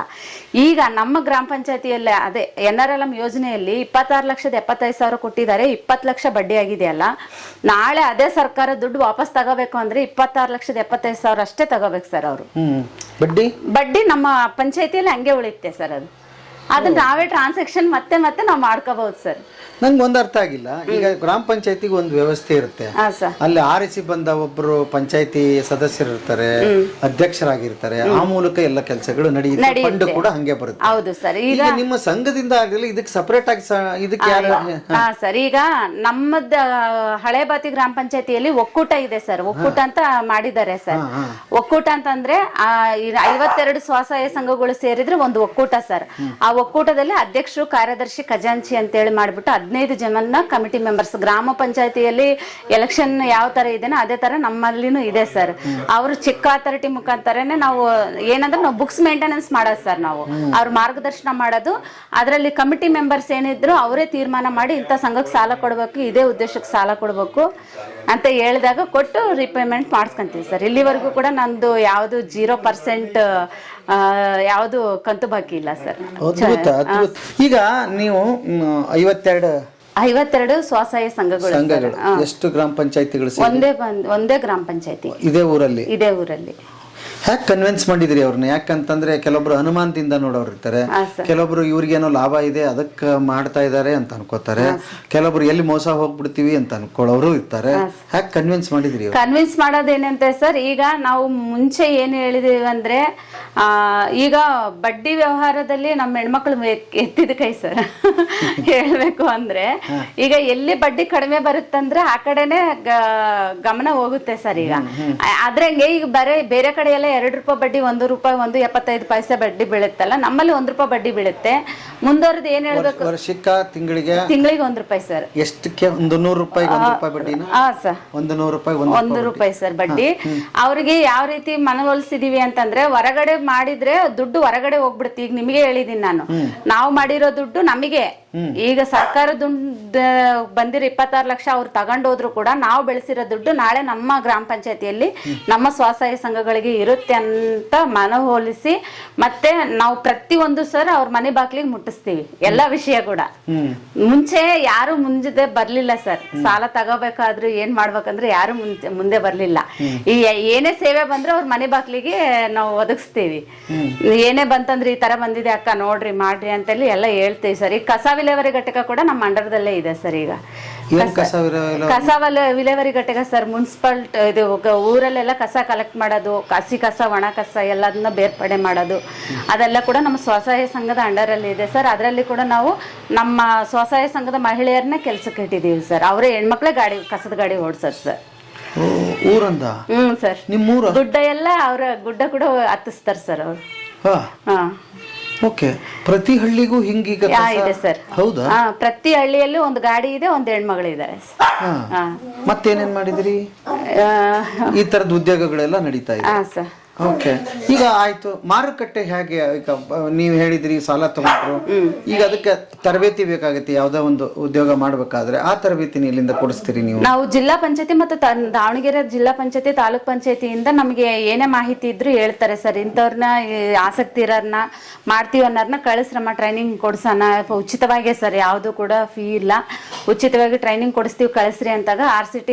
ಈಗ ನಮ್ಮ ಗ್ರಾಮ ಪಂಚಾಯತಿಯಲ್ಲಿ ಅದೇ NRLM ಯೋಜನೆಯಲ್ಲಿ 26,75,000 ಕೊಟ್ಟಿದ್ದಾರೆ, 20 ಲಕ್ಷ ಬಡ್ಡಿ ಆಗಿದೆಯಲ್ಲ. ನಾಳೆ ಅದೇ ಸರ್ಕಾರ ದುಡ್ಡು ವಾಪಸ್ ತಗೋಬೇಕು ಅಂದ್ರೆ 26,75,000 ಅಷ್ಟೇ ತಗೋಬೇಕು ಸರ್ ಅವರು. ಬಡ್ಡಿ ನಮ್ಮ ಪಂಚಾಯತಿಯಲ್ಲಿ ಹಂಗೆ ಉಳಿಯುತ್ತೆ ಸರ್. ಅದು ನಾವೇ ಟ್ರಾನ್ಸಾಕ್ಷನ್ ಮತ್ತೆ ನಾವು ಮಾಡ್ಕೋಬಹುದು ಸರ್. ನಂಗೆ ಒಂದು ಅರ್ಥ ಆಗಿಲ್ಲ. ಈಗ ಗ್ರಾಮ ಪಂಚಾಯತಿಗೆ ಒಂದು ವ್ಯವಸ್ಥೆ ಇರುತ್ತೆ, ಅಲ್ಲಿ ಆರಿಸಿ ಬಂದ ಒಬ್ರು ಪಂಚಾಯತಿ ಸದಸ್ಯರು ಇರ್ತಾರೆ, ಅಧ್ಯಕ್ಷರಾಗಿರ್ತಾರೆ, ಆ ಮೂಲಕ ಎಲ್ಲ ಕೆಲಸಗಳು ನಡೆಯುತ್ತೆ, ಫಂಡ್ ಕೂಡ ಹಂಗೆ ಬರುತ್ತೆ. ಹೌದು ಸರ್. ಈಗ ನಿಮ್ಮ ಸಂಘದಿಂದ ಆಗಲಿ ಇದಕ್ಕೆ ಸಪರೇಟ್ ಆಗಿ ಇದಕ್ಕೆ ಯಾರು? ಸರ್, ಈಗ ನಮ್ಮದ ಹಳೆ ಬಾತಿ ಗ್ರಾಮ ಪಂಚಾಯತಿಯಲ್ಲಿ ಒಕ್ಕೂಟ ಇದೆ ಸರ್. ಒಕ್ಕೂಟ ಅಂತ ಮಾಡಿದ್ದಾರೆ ಸರ್. ಒಕ್ಕೂಟ ಅಂತಂದ್ರೆ 52 ಸ್ವಸಹಾಯ ಸಂಘಗಳು ಸೇರಿದ್ರೆ ಒಂದು ಒಕ್ಕೂಟ ಸರ್. ಆ ಒಕ್ಕೂಟದಲ್ಲಿ ಅಧ್ಯಕ್ಷರು, ಕಾರ್ಯದರ್ಶಿ, ಖಜಾಂಚಿ ಅಂತೇಳಿ ಮಾಡ್ಬಿಟ್ಟು 15 ಜನನ್ನ ಕಮಿಟಿ ಮೆಂಬರ್ಸ್. ಗ್ರಾಮ ಪಂಚಾಯತಿಯಲ್ಲಿ ಎಲೆಕ್ಷನ್ ಯಾವ ತರ ಇದೆನೋ ಅದೇ ತರ ನಮ್ಮಲ್ಲಿನೂ ಇದೆ ಸರ್. ಅವರು ಚಿಕ್ಕ ಅಥಾರಿಟಿ ಮುಖಾಂತರನೇ ನಾವು ಏನಂದ್ರೆ ನಾವು ಬುಕ್ಸ್ ಮೇಂಟೆನೆನ್ಸ್ ಮಾಡೋದು ಸರ್. ನಾವು ಅವ್ರ ಮಾರ್ಗದರ್ಶನ ಮಾಡೋದು. ಅದರಲ್ಲಿ ಕಮಿಟಿ ಮೆಂಬರ್ಸ್ ಏನಿದ್ರು ಅವರೇ ತೀರ್ಮಾನ ಮಾಡಿ ಇಂಥ ಸಂಘಕ್ಕೆ ಸಾಲ ಕೊಡಬೇಕು, ಇದೇ ಉದ್ದೇಶಕ್ಕೆ ಸಾಲ ಕೊಡಬೇಕು ಅಂತ ಹೇಳಿದಾಗ ಕೊಟ್ಟು ರಿಪೇಮೆಂಟ್ ಮಾಡಿಸ್ಕೊಂತೀವಿ ಸರ್. ಇಲ್ಲಿವರೆಗೂ ಕೂಡ ನಂದು ಯಾವುದು 0% ಯಾವುದು ಕಂತು ಬಾಕಿ ಇಲ್ಲ ಸರ್. ಈಗ ನೀವು 52 ಸ್ವಸಹಾಯ ಸಂಘಗಳು. ಎಷ್ಟು ಗ್ರಾಮ ಪಂಚಾಯತಿಗಳು? ಒಂದೇ ಗ್ರಾಮ ಪಂಚಾಯತಿ ಇದೇ ಊರಲ್ಲಿ. ಹ್ಯಾಕ್ ಕನ್ವಿನ್ಸ್ ಮಾಡಿದ್ರಿ ಅವ್ರನ್ನ? ಯಾಕಂತಂದ್ರೆ ಕೆಲವೊಬ್ರು ಅನುಮಾನದಿಂದ ನೋಡೋರು ಇರ್ತಾರೆ, ಕೆಲವೊಬ್ರು ಇವ್ರಿಗೇನೋ ಲಾಭ ಇದೆ ಅದಕ್ಕೆ ಮಾಡ್ತಾ ಇದಾರೆ ಅಂತ ಅನ್ಕೋತಾರೆ, ಕೆಲವೊಬ್ರು ಎಲ್ಲಿ ಮೋಸ ಹೋಗ್ಬಿಡ್ತೀವಿ ಅಂತ ಅನ್ಕೊಳ್ಳೋರು ಇರ್ತಾರೆ. ಹ್ಯಾಕ್ ಕನ್ವಿನ್ಸ್ ಮಾಡಿದ್ರಿ? ಕನ್ವಿನ್ಸ್ ಮಾಡೋದೇನಂತೆ ಸರ್, ಈಗ ನಾವು ಮುಂಚೆ ಏನ್ ಹೇಳಿದೀವಿ ಅಂದ್ರೆ ಈಗ ಬಡ್ಡಿ ವ್ಯವಹಾರದಲ್ಲಿ ನಮ್ಮ ಹೆಣ್ಮಕ್ಳು ಎತ್ತಿದ ಕೈ ಸರ್. ಹೇಳ್ಬೇಕು ಅಂದ್ರೆ ಈಗ ಎಲ್ಲಿ ಬಡ್ಡಿ ಕಡಿಮೆ ಬರುತ್ತಂದ್ರೆ ಆ ಕಡೆನೆ ಗಮನ ಹೋಗುತ್ತೆ ಸರ್. ಈಗ ಆದ್ರೆ ಈಗ ಬೇರೆ ಕಡೆ ಎಲ್ಲ 2 ರೂಪಾಯಿ ಬಡ್ಡಿ, 1 ರೂಪಾಯಿ, 1.75 ಪೈಸೆ ಬಡ್ಡಿ ಬೀಳುತ್ತಲ್ಲ, ನಮ್ಮಲ್ಲಿ 1 ರೂಪಾಯಿ ಬಡ್ಡಿ ಬೀಳುತ್ತೆ. ಮುಂದೋರ್ದು ಏನ್ ಹೇಳ್ಬೇಕು, ತಿಂಗಳಿಗೆ 1 ರೂಪಾಯಿ ಸರ್. ಎಷ್ಟಕ್ಕೆ? 100 ರೂಪಾಯಿ ಬಡ್ಡಿ? ಸರ್, 100 ರೂಪಾಯಿ ಸರ್ ಬಡ್ಡಿ. ಅವ್ರಿಗೆ ಯಾವ ರೀತಿ ಮನವೊಲಿಸಿದೀವಿ ಅಂತಂದ್ರೆ, ಹೊರಗಡೆ ಮಾಡಿದ್ರೆ ದುಡ್ಡು ಹೊರಗಡೆ ಹೋಗ್ಬಿಡುತ್ತೆ. ಈಗ ನಿಮಗೆ ಹೇಳಿದೀನಿ ನಾನು, ನಾವು ಮಾಡಿರೋ ದುಡ್ಡು ನಮಗೆ. ಈಗ ಸರ್ಕಾರ ದುಡ್ಡು ಬಂದಿರೋ 26 ಲಕ್ಷ ಅವ್ರು ತಗೊಂಡೋದ್ರು ಕೂಡ ನಾವು ಬೆಳೆಸಿರೋ ದುಡ್ಡು ನಾಳೆ ನಮ್ಮ ಗ್ರಾಮ ಪಂಚಾಯತಿಯಲ್ಲಿ ನಮ್ಮ ಸ್ವಸಹಾಯ ಸಂಘಗಳಿಗೆ ಇರುತ್ತೆ ಅಂತ ಮನವೊಲಿಸಿ, ಮತ್ತೆ ನಾವು ಪ್ರತಿಯೊಂದು ಸರ್ ಅವ್ರ ಮನೆ ಬಾಗ್ಲಿಗೆ ಮುಟ್ಟಿಸ್ತೀವಿ ಎಲ್ಲಾ ವಿಷಯ ಕೂಡ. ಮುಂಚೆ ಯಾರು ಮುಂದೆ ಬರ್ಲಿಲ್ಲ ಸರ್. ಸಾಲ ತಗೋಬೇಕಾದ್ರೂ ಏನ್ ಮಾಡ್ಬೇಕಂದ್ರೆ ಯಾರು ಮುಂದೆ ಬರ್ಲಿಲ್ಲ. ಈ ಏನೇ ಸೇವೆ ಬಂದ್ರೆ ಅವ್ರ ಮನೆ ಬಾಗ್ಲಿಗೆ ನಾವು ಒದಗಿಸ್ತೀವಿ. ಏನೇ ಬಂತಂದ್ರೆ ಈ ತರ ಬಂದಿದೆ ಅಕ್ಕ ನೋಡ್ರಿ ಮಾಡ್ರಿ ಅಂತೇಳಿ ಎಲ್ಲ ಹೇಳ್ತೀವಿ ಸರ್. ಈಗ ಕಸ ವಿಲೇವಾರಿ ಘಟಕ ಕೂಡ ನಮ್ಮ ಅಂಡರ್ದಲ್ಲೇ ಇದೆ ಸರ್. ಈಗ ಕಸ ವಿಲೇವಾರಿ ಘಟಕ ಸರ್, ಮುನ್ಸಿಪಲ್ ಇದು ಊರಲ್ಲೆಲ್ಲ ಕಸ ಕಲೆಕ್ಟ್ ಮಾಡೋದು, ಹಸಿ ಕಸ, ಒಣ ಕಸ ಎಲ್ಲದನ್ನ ಬೇರ್ಪಡೆ ಮಾಡೋದು, ಅದೆಲ್ಲ ಕೂಡ ನಮ್ಮ ಸ್ವಸಹಾಯ ಸಂಘದ ಅಂಡರಲ್ಲಿ ಇದೆ ಸರ್. ಅದರಲ್ಲಿ ಕೂಡ ನಾವು ನಮ್ಮ ಸ್ವಸಹಾಯ ಸಂಘದ ಮಹಿಳೆಯರನ್ನ ಕೆಲ್ಸಕ್ಕೆ ಇಟ್ಟಿದ್ದೀವಿ ಸರ್. ಅವರೇ ಹೆಣ್ಮಕ್ಳೇ ಕಸದ ಗಾಡಿ ಓಡಿಸೋದು ಸರ್. ಊರಂದ? ಸರ್. ನಿಮ್ಮೂರ ಗುಡ್ಡ ಎಲ್ಲ ಅವ್ರ ಗುಡ್ಡ ಕೂಡ ಹತ್ತಿಸ್ತಾರೆ ಸರ್ ಅವರು. ಓಕೆ. ಪ್ರತಿ ಹಳ್ಳಿಗೂ ಹಿಂಗೀಗ ಇದೆ ಸರ್. ಹೌದಾ? ಪ್ರತಿ ಹಳ್ಳಿಯಲ್ಲೂ ಒಂದು ಗಾಡಿ ಇದೆ, ಒಂದು ಹೆಣ್ಮಗಳು ಇದ್ದಾರೆ. ಮತ್ತೇನೇನ್ ಮಾಡಿದ್ರಿ? ಈ ತರದ ಉದ್ಯೋಗಗಳೆಲ್ಲ ನಡೀತಾ ಇದೆ ಸರ್. ಓಕೆ. ಈಗ ಆಯ್ತು, ಮಾರುಕಟ್ಟೆ ಹೇಗೆ? ಈಗ ನೀವು ಹೇಳಿದ್ರಿ ಸಾಲ ತಗೊಂಡ್ರು, ಈಗ ಅದಕ್ಕೆ ತರಬೇತಿ ಬೇಕಾಗುತ್ತೆ. ಯಾವ್ದೋ ಒಂದು ಉದ್ಯೋಗ ಮಾಡ್ಬೇಕಾದ್ರೆ ಆ ತರಬೇತಿನ ಇಲ್ಲಿಂದ ಕೊಡಿಸ್ತೀರಿ ನೀವು? ನಾವು ಜಿಲ್ಲಾ ಪಂಚಾಯತಿ ಮತ್ತು ದಾವಣಗೆರೆ ಜಿಲ್ಲಾ ಪಂಚಾಯತಿ, ತಾಲೂಕ್ ಪಂಚಾಯತಿಯಿಂದ ನಮಗೆ ಏನೇ ಮಾಹಿತಿ ಇದ್ರು ಹೇಳ್ತಾರೆ ಸರ್. ಇಂಥವ್ರನ್ನ ಆಸಕ್ತಿ ಇರೋರ್ನ ಮಾಡ್ತೀವಿ ಅನ್ನೋರ್ನ ಕಳಿಸ್ರಮ್ಮ, ಟ್ರೈನಿಂಗ್ ಕೊಡ್ಸೋಣ ಉಚಿತವಾಗೇ ಸರ್. ಯಾವುದು ಕೂಡ ಫೀ ಇಲ್ಲ, ಉಚಿತವಾಗಿ ಟ್ರೈನಿಂಗ್ ಕೊಡಿಸ್ತೀವಿ ಕಳಿಸ್ರಿ ಅಂತಾಗ RCT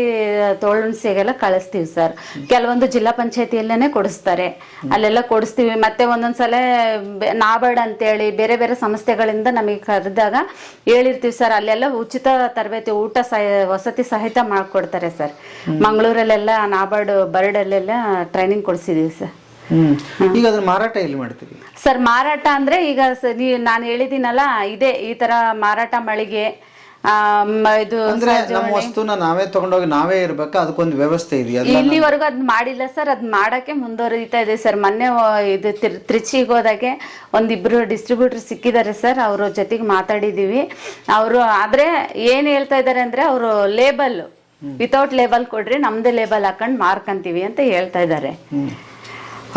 ತೋಳುಣ್ಸಿಗೆಲ್ಲ ಕಳಿಸ್ತೀವಿ ಸರ್. ಕೆಲವೊಂದು ಜಿಲ್ಲಾ ಪಂಚಾಯತಿಯಲ್ಲೇನೆ ಕೊಡಿಸ್ತಾರೆ, ಅಲ್ಲೆಲ್ಲ ಕೊಡಿಸ್ತೀವಿ. ಮತ್ತೆ ಒಂದೊಂದ್ಸಲ ನಾಬಾರ್ಡ್ ಅಂತೇಳಿ ಬೇರೆ ಬೇರೆ ಸಂಸ್ಥೆಗಳಿಂದ ನಮಗೆ ಕರೆದಾಗ ಹೇಳಿರ್ತೀವಿ ಸರ್. ಅಲ್ಲೆಲ್ಲ ಉಚಿತ ತರಬೇತಿ, ಊಟ ವಸತಿ ಸಹಿತ ಮಾಡ್ಕೊಡ್ತಾರೆ ಸರ್. ಮಂಗಳೂರಲ್ಲೆಲ್ಲ ನಾಬಾರ್ಡ್ ಬರ್ಡಲ್ಲೆಲ್ಲ ಟ್ರೈನಿಂಗ್ ಕೊಡಿಸಿದೀವಿ ಸರ್. ಈಗ ಅದ್ರ ಮಾರಾಟ ಎಲ್ಲಿ ಮಾಡ್ತೀವಿ ಸರ್? ಮಾರಾಟ ಅಂದ್ರೆ ಈಗ ನಾನು ಹೇಳಿದ್ದೀನಲ್ಲ, ಇದೇ ಈ ತರ ಮಾರಾಟ ಮಳಿಗೆ, ಇದು ಅಂದ್ರೆ ನಮ್ಮ ವಸ್ತುನ ನಾವೇ ತಗೊಂಡೋಗಿ ನಾವೇ ಇರ್ಬೇಕಾ? ಅದಕ್ಕೊಂದು ವ್ಯವಸ್ಥೆ ಇದೆಯಾ? ಇಲ್ಲಿವರೆಗೂ ಅದ್ ಮಾಡಿಲ್ಲ ಸರ್. ಅದ್ ಮಾಡಕ್ಕೆ ಮುಂದುವರಿತಾ ಇದೆ ಸರ್. ಮೊನ್ನೆ ಇದು ತ್ರಿಚಿಗೆ ಹೋದಾಗೆ ಒಂದಿಬ್ರು ಡಿಸ್ಟ್ರಿಬ್ಯೂಟರ್ ಸಿಕ್ಕಿದ್ದಾರೆ ಸರ್. ಅವ್ರ ಜೊತೆಗೆ ಮಾತಾಡಿದೀವಿ. ಅವರು ಆದ್ರೆ ಏನ್ ಹೇಳ್ತಾ ಇದಾರೆ ಅಂದ್ರೆ, ಅವರು ಲೇಬಲ್ ವಿತೌಟ್ ಲೇಬಲ್ ಕೊಡ್ರಿ, ನಮ್ದೇ ಲೇಬಲ್ ಹಾಕೊಂಡ್ ಮಾರ್ಕಂತೀವಿ ಅಂತ ಹೇಳ್ತಾ ಇದ್ದಾರೆ.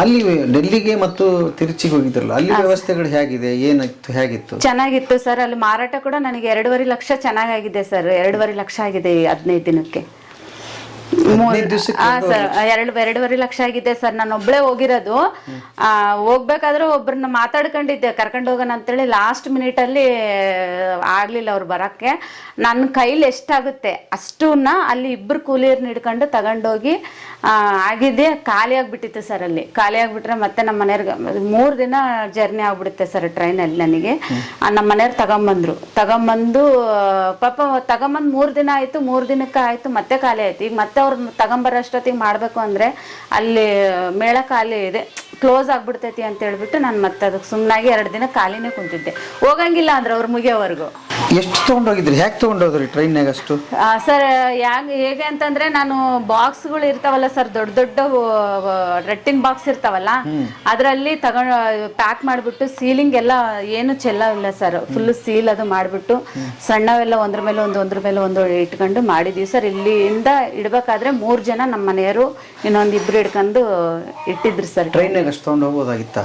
ಅಲ್ಲಿ ಡೆಲ್ಲಿಗೆ ಮತ್ತು ತಿರುಚಿಗೆ ಹೋಗಿದ್ರಲ್ಲ, ಅಲ್ಲಿ ವ್ಯವಸ್ಥೆಗಳು ಹೇಗಿದೆ? ಏನಾಯ್ತು? ಹೇಗಿತ್ತು? ಚೆನ್ನಾಗಿತ್ತು ಸರ್. ಅಲ್ಲಿ ಮಾರಾಟ ಕೂಡ ನನಗೆ 2.5 ಲಕ್ಷ ಚೆನ್ನಾಗಿದೆ ಸರ್. 2.5 ಲಕ್ಷ ಆಗಿದೆ 15 ದಿನಕ್ಕೆ. ಹದಿನೈದು ದಿವ್ಸಕ್ಕೆ ಸರ್ 2.5 ಲಕ್ಷ ಆಗಿದೆ ಸರ್. ನಾನು ಒಬ್ಳೆ ಹೋಗಿರೋದು. ಹೋಗ್ಬೇಕಾದ್ರೆ ಒಬ್ರನ್ನ ಮಾತಾಡ್ಕೊಂಡಿದ್ದೆ ಕರ್ಕೊಂಡು ಹೋಗೋಣ ಅಂತೇಳಿ. ಲಾಸ್ಟ್ ಮಿನಿಟ್ ಅಲ್ಲಿ ಆಗ್ಲಿಲ್ಲ ಅವ್ರು ಬರಕ್ಕೆ. ನನ್ನ ಕೈಲಿ ಎಷ್ಟಾಗುತ್ತೆ ಅಷ್ಟನ್ನ ಅಲ್ಲಿ ಇಬ್ರು ಕೂಲಿಯರ್ನ ಹಿಡ್ಕೊಂಡು ತಗೊಂಡೋಗಿ ಆಗಿದೆ. ಖಾಲಿ ಆಗ್ಬಿಟ್ಟಿತ್ತು ಸರ್. ಅಲ್ಲಿ ಖಾಲಿ ಆಗ್ಬಿಟ್ರೆ ಮತ್ತೆ ನಮ್ಮ ಮನೆಯವ್ರಿಗೆ 3 ದಿನ ಜರ್ನಿ ಆಗ್ಬಿಡುತ್ತೆ ಸರ್ ಟ್ರೈನಲ್ಲಿ ನನಗೆ. ನಮ್ಮ ಮನೆಯವ್ರು ತಗೊಂಬಂದು ಪಾಪ ತಗೊಂಬಂದು 3 ದಿನ ಆಯ್ತು. 3 ದಿನಕ್ಕೆ ಆಯ್ತು ಮತ್ತೆ ಖಾಲಿ ಆಯ್ತು. ಈಗ ಮತ್ತೆ ಅವ್ರು ತಗೊಂಬರೋ ಅಷ್ಟೊತ್ತಿಗೆ ಮಾಡ್ಬೇಕು ಅಂದ್ರೆ ಅಲ್ಲಿ ಮೇಳ ಖಾಲಿ ಇದೆ, ಕ್ಲೋಸ್ ಆಗ್ಬಿಡ್ತೈತಿ ಅಂತ ಹೇಳ್ಬಿಟ್ಟು ನಾನು ಮತ್ತೆ ಅದಕ್ಕೆ ಸುಮ್ಮನಾಗಿ 2 ದಿನ ಖಾಲಿನೇ ಕುಂತಿದ್ದೆ. ಹೋಗಂಗಿಲ್ಲ ಅಂದ್ರೆ ಅವ್ರು ಮುಗಿಯೋವರೆಗೂ. ಎಷ್ಟು ತಗೊಂಡೋಗಿದ್ರಿ? ಹ್ಯಾಕ್ ತಗೊಂಡೋದ್ರಿ ಟ್ರೈನ್ಯಾಗ ಅಷ್ಟು? ಸರ್ ಹೇಗೆ ಅಂತಂದ್ರೆ ನಾನು ಬಾಕ್ಸ್ಗಳು ಇರ್ತಾವಲ್ಲ ಸರ್, ದೊಡ್ಡ ರಟ್ಟಿನ ಬಾಕ್ಸ್ ಇರ್ತಾವಲ್ಲ, ಅದರಲ್ಲಿ ಪ್ಯಾಕ್ ಮಾಡ್ಬಿಟ್ಟು ಸೀಲಿಂಗ್ ಎಲ್ಲ ಏನು ಚೆಲ್ಲವಿಲ್ಲ ಸರ್. ಫುಲ್ ಸೀಲ್ ಅದು ಮಾಡ್ಬಿಟ್ಟು ಸಣ್ಣವೆಲ್ಲ ಒಂದ್ರ ಮೇಲೆ ಒಂದು ಇಟ್ಕೊಂಡು ಮಾಡಿದೀವಿ ಸರ್. ಇಲ್ಲಿಂದ ಇಡ್ಬೇಕಾದ್ರೆ 3 ಜನ ನಮ್ಮ ಮನೆಯವರು ಇನ್ನೊಂದು 2 ಹಿಡ್ಕೊಂಡು ಇಟ್ಟಿದ್ರು ಸರ್. ಟ್ರೈನ್ಯಾಗ ಅಷ್ಟು ತಗೊಂಡು ಹೋಗೋದಾಗಿತ್ತ?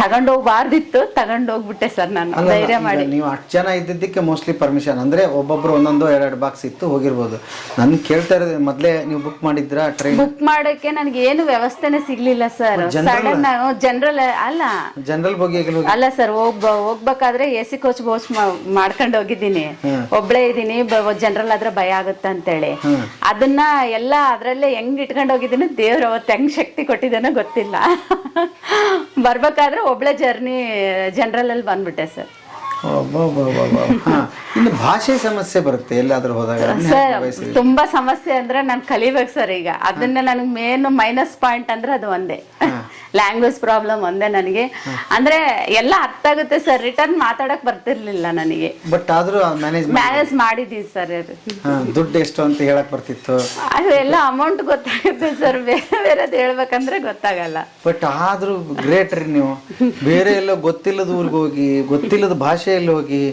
ತಗೊಂಡೋಗ್ಬಾರ್ದಿತ್ತು, ತಗೊಂಡೋಗ್ಬಿಟ್ಟೆ ಸರ್ ನಾನು ಧೈರ್ಯ ಮಾಡಿ. ನೀವು 8 ಜನ ಇದ್ದಿದ್ದಕ್ಕೆ ಮೋಸ್ಟ್ಲಿ ಪರ್ಮಿಷನ್ ಅಂದ್ರೆ ಒಬ್ಬೊಬ್ರು 1-2 ಬಾಕ್ಸ್ ಇತ್ತು ಹೋಗಿರ್ಬೋದು. ನನ್ ಕೇಳ್ತಾ ಇರೋದು, ಮೊದ್ಲೇ ನೀವು ಬುಕ್ ಮಾಡಿದ್ರ ಟ್ರೈನ್? ಬುಕ್ ಮಾಡಕ್ಕೆ ನನಗೆ ಏನು ವ್ಯವಸ್ಥೆನೆ ಸಿಗ್ಲಿಲ್ಲ sir. Sudden general general bogie ಅಲ್ಲ ಸರ್. ಹೋಗ್ಬೇಕಾದ್ರೆ AC ಕೋಚ್ ಮಾಡ್ಕೊಂಡು ಹೋಗಿದ್ದೀನಿ. ಒಬ್ಳೇ ಇದೀನಿ, ಜನರಲ್ ಆದ್ರೆ ಭಯ ಆಗುತ್ತೆ ಅಂತೇಳಿ ಅದನ್ನ ಎಲ್ಲ ಅದ್ರಲ್ಲೇ ಹೆಂಗ್ ಇಟ್ಕೊಂಡು ಹೋಗಿದ್ದೀನಿ. ದೇವ್ರ ಅವತ್ತು ಹೆಂಗ್ ಶಕ್ತಿ ಕೊಟ್ಟಿದ್ದೇನೋ ಗೊತ್ತಿಲ್ಲ. ಬರ್ಬೇಕಾದ್ರೆ ಒಬ್ಳೆ ಜನರಲ್ ಅಲ್ಲಿ ಬಂದ್ಬಿಟ್ಟೆ ಸರ್. ಇನ್ನು ಭಾಷೆ ಸಮಸ್ಯೆ ಬರುತ್ತೆ ಎಲ್ಲಾದ್ರೂ ಹೋದಾಗ? ಸರ್ ತುಂಬಾ ಸಮಸ್ಯೆ ಅಂದ್ರೆ ನಾನು ಕಲಿಬೇಕು ಸರ್. ಈಗ ಅದನ್ನ ನನಗೆ ಮೇನ್ ಮೈನಸ್ ಪಾಯಿಂಟ್ ಅಂದ್ರೆ ಅದು ಒಂದೇ, ಲ್ಯಾಂಗ್ವೇಜ್ ಪ್ರಾಬ್ಲಮ್ ಒಂದೇ ನನಗೆ. ಅಂದ್ರೆ ಎಲ್ಲ ಅರ್ಥ ಆಗುತ್ತೆ ಸರ್, ರಿಟರ್ನ್ ಮಾತಾಡಕ್ ಬರ್ತಿರ್ಲಿಲ್ಲ ನನಗೆ. ಬಟ್ ಆದ್ರೂ ಮ್ಯಾನೇಜ್ ಮಾಡಿದೀವಿ ಸರ್. ದುಡ್ಡು ಎಷ್ಟು ಅಂತ ಹೇಳಕ್ ಬರ್ತಿತ್ತು? ಅದೆಲ್ಲ ಅಮೌಂಟ್ ಗೊತ್ತಾಗುತ್ತೆ ಸರ್, ಬೇರೆದು ಹೇಳ್ಬೇಕಂದ್ರೆ ಗೊತ್ತಾಗಲ್ಲ. ಬಟ್ ಆದ್ರೂ ಗ್ರೇಟ್ ರೀ ನೀವು. ಬೇರೆ ಎಲ್ಲ ಗೊತ್ತಿಲ್ಲದ ಊರಿಗೆ ಹೋಗಿ, ಗೊತ್ತಿಲ್ಲದ ಭಾಷೆಯಲ್ಲಿ ಹೋಗಿ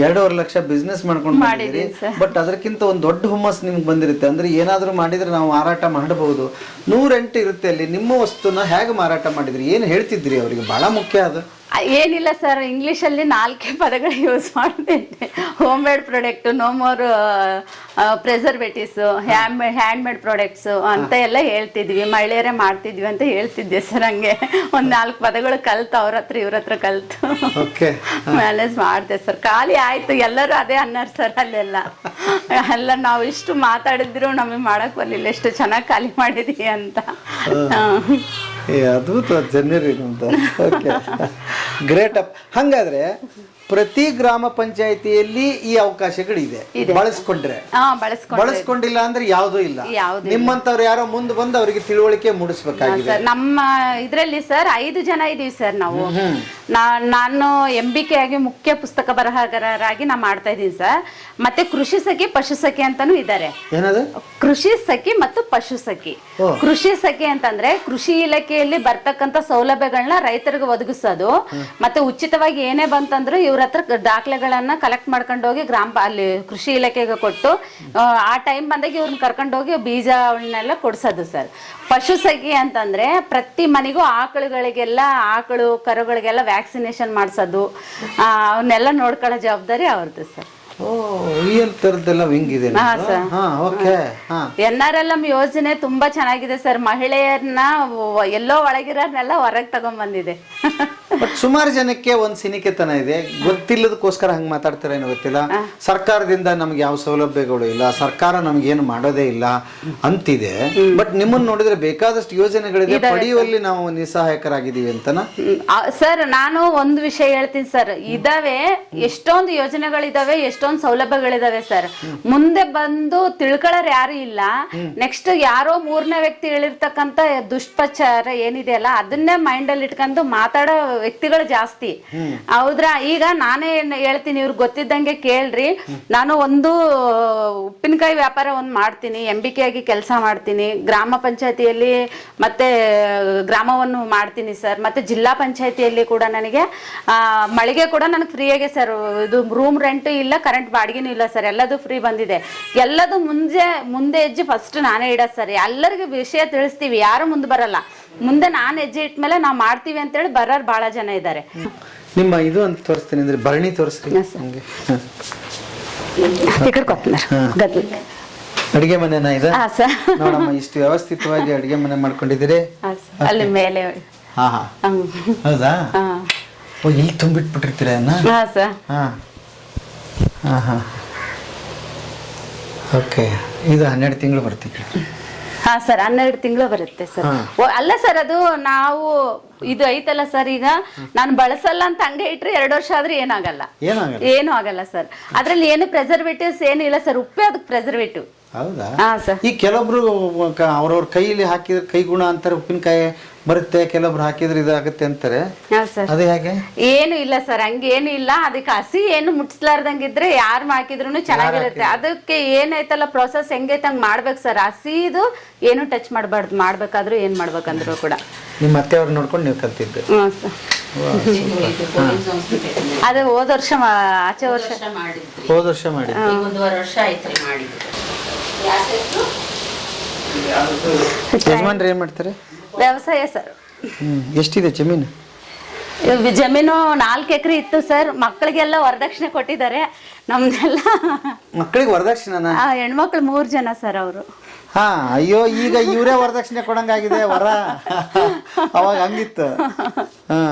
2.5 ಲಕ್ಷ ಬಿಸ್ನೆಸ್ ಮಾಡ್ಕೊಂಡು ಮಾಡಿದಿರಿ. ಬಟ್ ಅದಕ್ಕಿಂತ ಒಂದು ದೊಡ್ಡ ಹುಮ್ಮಸ್ ನಿಮ್ಗೆ ಬಂದಿರುತ್ತೆ. ಅಂದ್ರೆ ಏನಾದ್ರೂ ಮಾಡಿದ್ರೆ ನಾವು ಮಾರಾಟ ಮಾಡಬಹುದು. 108 ಇರುತ್ತೆ ಅಲ್ಲಿ. ನಿಮ್ಮ ವಸ್ತುನ ಹೇಗೆ ಮಾರಾಟ ಮಾಡಿದ್ರಿ? ಏನು ಹೇಳ್ತಿದ್ರಿ ಅವರಿಗೆ? ಬಹಳ ಮುಖ್ಯ ಅದು. ಏನಿಲ್ಲ ಸರ್, ಇಂಗ್ಲಿಷಲ್ಲಿ 4 ಪದಗಳು ಯೂಸ್ ಮಾಡ್ತಿದ್ದೆ. Home made product, no more preservatives, hand made products ಅಂತ ಎಲ್ಲ ಹೇಳ್ತಿದ್ವಿ. ಮಹಿಳೆಯರೇ ಮಾಡ್ತಿದ್ವಿ ಅಂತ ಹೇಳ್ತಿದ್ದೆ ಸರ್. ಹಂಗೆ 4 ಪದಗಳು ಕಲ್ತು ಇವ್ರ ಹತ್ರ ಕಲ್ತು ಮ್ಯಾನೇಜ್ ಮಾಡಿದೆ ಸರ್. ಖಾಲಿ ಆಯ್ತು. ಎಲ್ಲರೂ ಅದೇ ಅನ್ನೋರು ಸರ್ ಅಲ್ಲೆಲ್ಲ ನಾವು ಇಷ್ಟು ಮಾತಾಡಿದ್ರು ನಮಗೆ ಮಾಡಕ್ ಬರ್ಲಿಲ್ಲ, ಎಷ್ಟು ಚೆನ್ನಾಗಿ ಖಾಲಿ ಮಾಡಿದೀವಿ ಅಂತ. ಅದ್ಭುತ ಜನರಿ ಅಂತ. Great up. ಹಂಗಾದ್ರೆ ಪ್ರತಿ ಗ್ರಾಮ ಪಂಚಾಯಿತಿಯಲ್ಲಿ ಈ ಅವಕಾಶಗಳಿದೆ, ಬಳಸ್ಕೊಂಡ್ರೆ. ಬಳಸ್ಕೊಂಡಿಲ್ಲ ಅಂದ್ರೆ ಯಾವುದೂ ಇಲ್ಲ. ನಿಮ್ಮಂತವ್ರು ಯಾರೋ ಮುಂದೆ ಬಂದು ಅವರಿಗೆ ತಿಳುವಳಿಕೆ ಮೂಡಿಸ್ಬೇಕಾಗಿದೆ. ನಮ್ಮ ಇದ್ರಲ್ಲಿ ಸರ್ 5 ಜನ ಇದೀವಿ ಸರ್ ನಾವು. ನಾನು MBK ಆಗಿ ಮುಖ್ಯ ಪುಸ್ತಕ ಬರಹಗಾರರಾಗಿ ನಾ ಮಾಡ್ತಾ ಇದ್ದೀನಿ ಸರ್. ಮತ್ತೆ ಕೃಷಿ ಸಖಿ, ಪಶು ಸಖಿ ಅಂತಾನು ಇದ್ದಾರೆ. ಏನದು? ಕೃಷಿ ಸಖಿ ಮತ್ತು ಪಶು ಸಖಿ. ಕೃಷಿ ಸಖಿ ಅಂತಂದ್ರೆ ಕೃಷಿ ಇಲಾಖೆಯಲ್ಲಿ ಬರ್ತಕ್ಕಂತ ಸೌಲಭ್ಯಗಳನ್ನ ರೈತರಿಗೆ ಒದಗಿಸೋದು. ಮತ್ತೆ ಉಚಿತವಾಗಿ ಏನೇ ಬಂತಂದ್ರು ಇವ್ರ ಹತ್ರ ದಾಖಲೆಗಳನ್ನ ಕಲೆಕ್ಟ್ ಮಾಡ್ಕೊಂಡು ಹೋಗಿ ಅಲ್ಲಿ ಕೃಷಿ ಇಲಾಖೆಗೆ ಕೊಟ್ಟು ಆ ಟೈಮ್ ಬಂದಾಗ ಇವ್ರನ್ನ ಕರ್ಕೊಂಡೋಗಿ ಬೀಜಗಳನ್ನೆಲ್ಲ ಕೊಡ್ಸೋದು ಸರ್. ಪಶು ಸಖಿ ಅಂತಂದ್ರೆ ಪ್ರತಿ ಮನೆಗೂ ಆಕಳು ಕರುಗಳಿಗೆಲ್ಲ ವ್ಯಾಕ್ಸಿನೇಷನ್ ಮಾಡಿಸೋದು, ಅವನ್ನೆಲ್ಲ ನೋಡ್ಕೊಳ್ಳೋ ಜವಾಬ್ದಾರಿ ಅವ್ರದ್ದು ಸರ್. NRLM ಯೋಜನೆ ತುಂಬಾ ಚೆನ್ನಾಗಿದೆ ಸರ್. ಮಹಿಳೆಯರನ್ನ ಎಲ್ಲೋ ಒಳಗಿರೋರ್ನೆಲ್ಲ ಹೊರಗೆ ತಗೊಂಡ್ಬಂದಿದೆ. ಬಟ್ ಸುಮಾರು ಜನಕ್ಕೆ ಒಂದ್ ಸಿನಿಕೆತನ ಇದೆ, ಗೊತ್ತಿಲ್ಲದಕ್ಕೋಸ್ಕರ ಹಂಗ್ ಮಾತಾಡ್ತಾರೆ ಏನೋ ಗೊತ್ತಿಲ್ಲ. ಸರ್ಕಾರದಿಂದ ನಮ್ಗೆ ಯಾವ ಸೌಲಭ್ಯಗಳು ಇಲ್ಲ, ಸರ್ಕಾರ ನಮ್ಗೇನು ಮಾಡೋದೇ ಇಲ್ಲ ಅಂತಿದೆ. ಬಟ್ ನಿಮ್ಮನ್ನ ನೋಡಿದ್ರೆ ಬೇಕಾದಷ್ಟು ಯೋಜನೆಗಳಿದೆ, ಪಡೆಯುವಲ್ಲಿ ನಾವು ನಿಸ್ಸಹಾಯಕರಾಗಿದ್ದೀವಿ ಅಂತನಾ ಸರ್? ನಾನು ಒಂದು ವಿಷಯ ಹೇಳ್ತೀನಿ ಸರ್, ಇದಾವೆ ಎಷ್ಟೊಂದು ಯೋಜನೆಗಳಿದಾವೆ, ಎಷ್ಟೊಂದು ಸೌಲಭ್ಯಗಳಿದಾವೆ ಸರ್. ಮುಂದೆ ಬಂದು ತಿಳ್ಕೊಳ್ಳೋರು ಯಾರು ಇಲ್ಲ. ನೆಕ್ಸ್ಟ್ ಯಾರೋ 3ನೇ ವ್ಯಕ್ತಿ ಹೇಳಿರ್ತಕ್ಕಂತ ದುಷ್ಪ್ರಚಾರ ಏನಿದೆಯಲ್ಲ ಅದನ್ನೇ ಮೈಂಡ್ ಅಲ್ಲಿ ಇಟ್ಕೊಂಡು ಮಾತಾಡೋ ವ್ಯಕ್ತಿಗಳು ಜಾಸ್ತಿ. ಹೌದ್ರಾ? ಈಗ ನಾನೇ ಹೇಳ್ತೀನಿ, ಇವ್ರಿಗೆ ಗೊತ್ತಿದ್ದಂಗೆ ಕೇಳ್ರಿ. ನಾನು ಒಂದು ಉಪ್ಪಿನಕಾಯಿ ವ್ಯಾಪಾರ ಮಾಡ್ತೀನಿ, MBK ಆಗಿ ಕೆಲಸ ಮಾಡ್ತೀನಿ, ಗ್ರಾಮ ಪಂಚಾಯತಿಯಲ್ಲಿ ಮತ್ತೆ ಗ್ರಾಮವನ್ನು ಮಾಡ್ತೀನಿ ಸರ್. ಮತ್ತೆ ಜಿಲ್ಲಾ ಪಂಚಾಯತಿಯಲ್ಲಿ ಕೂಡ ನನಗೆ ಮಳಿಗೆ ಕೂಡ ನನಗೆ ಫ್ರೀಯಾಗೆ ಸರ್. ಇದು ರೂಮ್ ರೆಂಟ್ ಇಲ್ಲ, ಕರೆಂಟ್ ಬಾಡಿಗೆನೂ ಇಲ್ಲ ಸರ್, ಎಲ್ಲದೂ ಫ್ರೀ ಬಂದಿದೆ. ಎಲ್ಲದೂ ಮುಂದೆ ಹೆಜ್ಜೆ ಫಸ್ಟ್ ನಾನೇ ಇಡೋದು ಸರ್. ಎಲ್ಲರಿಗೂ ವಿಷಯ ತಿಳಿಸ್ತೀವಿ, ಯಾರು ಮುಂದೆ ಬರಲ್ಲ. ಮುಂದೆ ನಾನು ಹೆಜ್ಜೆ ಇಟ್ಮೇಲೆ ನಾವು ಮಾಡ್ತೀವಿ ಅಂತೇಳಿ ಬರೋರು ಬಹಳ ಜನ ಇದ್ದಾರೆ. ನಿಮ್ಮ ಇದು ಅಂತ ತೋರಿಸ್ತೀನಿ ಅಂದ್ರೆ ಭರಣಿ ತೋರಿಸ್ರಿ. ಅಡಿಗೆ ಮನೆನಾ ಇದು? ಹಾ ಸರ್. ನೋಡಮ್ಮ, ಇಷ್ಟು ವ್ಯವಸ್ಥಿತವಾಗಿ ಅಡಿಗೆ ಮನೆ ಮಾಡ್ಕೊಂಡಿದ್ದೀರಿ. ಹಾ ಸರ್. ಅಲ್ಲಿ ಮೇಲೆ ಹಾ ಹಾ, ಹೌದಾ? ಹಾ. ಓ, ಇಲ್ಲಿ ತುಂಬಿಟ್ಬಿಟ್ಟಿರ್ತೀರ ಅನ್ನ? ಹಾ ಸರ್. ಹಾ ಹಾ ಹಾ, ಓಕೆ. ಇದು 12 ತಿಂಗಳು ಬರ್ತೀವಿ. ಹಾ ಸರ್, 12 ತಿಂಗಳು ಬರುತ್ತೆ ಸರ್. ಅಲ್ಲ ಸರ್, ಅದು ನಾವು ಇದು ಐತಲ್ಲ ಸರ್, ಈಗ ನಾನು ಬಳಸಲ್ಲ ಅಂತ ಹಂಗೆ ಇಟ್ರೆ 2 ವರ್ಷ ಆದ್ರೆ ಏನಾಗಲ್ಲ, ಏನು ಆಗಲ್ಲ ಸರ್. ಅದ್ರಲ್ಲಿ ಏನು ಪ್ರೆಸರ್ವೇಟಿವ್ಸ್ ಏನು ಇಲ್ಲ ಸರ್, ಉಪ್ಪೇ ಅದಕ್ಕೆ ಪ್ರೆಸರ್ವೇಟಿವ್. ಹೌದಾ? ಹಾ ಸರ್. ಈ ಕೆಲವೊಬ್ರು ಅವ್ರವ್ರ ಕೈಲಿ ಹಾಕಿದ್ರೆ ಕೈಗುಣ ಅಂತಾರೆ, ಉಪ್ಪಿನಕಾಯಿ ಬರುತ್ತೆ, ಕೆಲವೊಬ್ರು ಹಾಕಿದ್ರೆ ಇದಾಗುತ್ತೆ ಅಂತಾರೆ. ಹಾ ಸರ್. ಅದೇ ಹಾಗೆ ಏನು ಇಲ್ಲ ಸರ್, ಹಂಗೇನು ಇಲ್ಲ. ಅದಕ್ಕೆ ಹಸಿ ಏನು ಮುಟ್ಸ್ಲಾರ್ದಂಗಿದ್ರೆ ಯಾರು ಹಾಕಿದ್ರು ಚೆನ್ನಾಗಿರುತ್ತೆ. ಅದಕ್ಕೆ ಏನೈತಲ್ಲ ಪ್ರೊಸೆಸ್ ಹೆಂಗೈತೆ ಹಂಗೆ ಮಾಡ್ಬೇಕು ಸರ್. ಹಸಿದು ಏನು ಟಚ್ ಮಾಡಬಾರ್ದು, ಮಾಡ್ಬೇಕಾದ್ರೂ ಏನ್ ಮಾಡ್ಬೇಕಂದ್ರು ಕೂಡ. ನಿಮ್ಮ ಅತ್ತೆ ಅವ್ರು ನೋಡ್ಕೊಂಡು ನೀವು ಕಲ್ತಿದ್ದು? ಹ್ಞೂ ಸರ್. ಅದು ಹೋದ ವರ್ಷ ಆಚೆ ವರ್ಷ ಮಾಡಿದ್ರಿ. ಹೋದ ವರ್ಷ ಮಾಡಿ 1.5 ವರ್ಷ ಆಯ್ತ್ರಿ ಮಾಡಿದ್ರು. ಯಜಮಾನ್ರು ಏನ್ ಮಾಡ್ತಾರೆ? ವ್ಯವಸಾಯ ಸರ್. ಎಷ್ಟಿದೆ ಜಮೀನು? ಜಮೀನು 4 ಎಕರೆ ಇತ್ತು ಸರ್. ಮಕ್ಕಳಿಗೆಲ್ಲ ವರದಕ್ಷಿಣೆ ಕೊಟ್ಟಿದ್ದಾರೆ. ನಮ್ದೆಲ್ಲ ಮಕ್ಕಳಿಗೆ ವರದಕ್ಷಿಣೆನಾ? ಹೆಣ್ಮಕ್ಳು 3 ಜನ ಸರ್ ಅವರು. ಹಾ, ಅಯ್ಯೋ, ಈಗ ಇವರೇ ವರದಕ್ಷಿಣೆ ಕೊಡಂಗಾಗಿದೆ ವರ. ಅವಾಗ ಹಂಗಿತ್ತು. ಹಾ,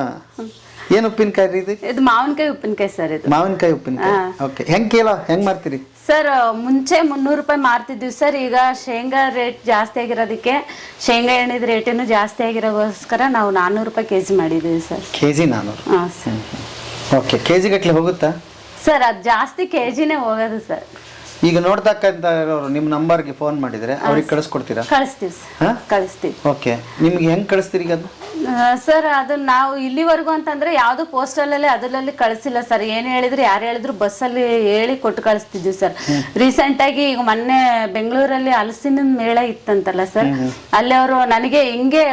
ಏನು ಉಪ್ಪಿನಕಾಯಿ ರೀ ಇದು? ಇದು ಮಾವಿನಕಾಯಿ ಉಪ್ಪಿನಕಾಯಿ ಸರ್. ಇದು ಮಾವಿನಕಾಯಿ ಉಪ್ಪಿನಕಾಯಿ. ಓಕೆ. ಹೆಂಗ್ ಮಾಡ್ತೀರಿ ಸರ್? ಮುಂಚೆ 300 ರೂಪಾಯಿ ಮಾರ್ತಿದ್ವಿ ಸರ್. ಈಗ ಶೇಂಗಾ ರೇಟ್ ಜಾಸ್ತಿ ಆಗಿರೋದಕ್ಕೆ, ಶೇಂಗಾ ಎಣ್ಣೆದ ರೇಟನ್ನು ಜಾಸ್ತಿ ಆಗಿರೋಗೋಸ್ಕರ ನಾವು 400 ರೂಪಾಯಿ ಕೆಜಿ ಮಾಡಿದ್ದೀವಿ ಸರ್. ಕೆಜಿ 400? ಹಾಂ ಸರ್. ಓಕೆ. ಕೆಜಿ ಗಟ್ಟಲೆ ಹೋಗುತ್ತಾ ಸರ್? ಅದು ಜಾಸ್ತಿ ಕೆಜಿನೇ ಹೋಗೋದು ಸರ್. ಈಗ ನೋಡ್ತಕ್ಕಂತ ಇರೋರು ನಿಮ್ಮ ನಂಬರ್ಗೆ ಫೋನ್ ಮಾಡಿದ್ರೆ ಅವ್ರಿಗೆ ಕಳಿಸ್ಕೊಡ್ತೀರಾ? ಕಳಿಸ್ತೀವಿ ಸರ್, ಕಳಿಸ್ತೀವಿ. ಓಕೆ. ನಿಮ್ಗೆ ಹೆಂಗ್ ಕಳಿಸ್ತೀರಿ ಈಗ ಅದು? ಸರ್, ಅದು ನಾವು ಇಲ್ಲಿವರೆಗೂ ಅಂತಂದ್ರೆ ಯಾವುದು ಪೋಸ್ಟಲ್ಲೇ ಅದರಲ್ಲಿ ಕಳಿಸಿಲ್ಲ ಸರ್. ಏನು ಹೇಳಿದ್ರು, ಯಾರು ಹೇಳಿದ್ರು ಬಸ್ಸಲ್ಲಿ ಹೇಳಿ ಕೊಟ್ಟು ಕಳಿಸ್ತಿದ್ವಿ ಸರ್. ರೀಸೆಂಟ್ ಆಗಿ ಈಗ ಮೊನ್ನೆ ಬೆಂಗಳೂರಲ್ಲಿ ಹಲಸಿನ ಮೇಳ ಇತ್ತಂತಲ್ಲ ಸರ್, ಅಲ್ಲಿ ಅವರು ನನಗೆ ಹಿಂಗೆ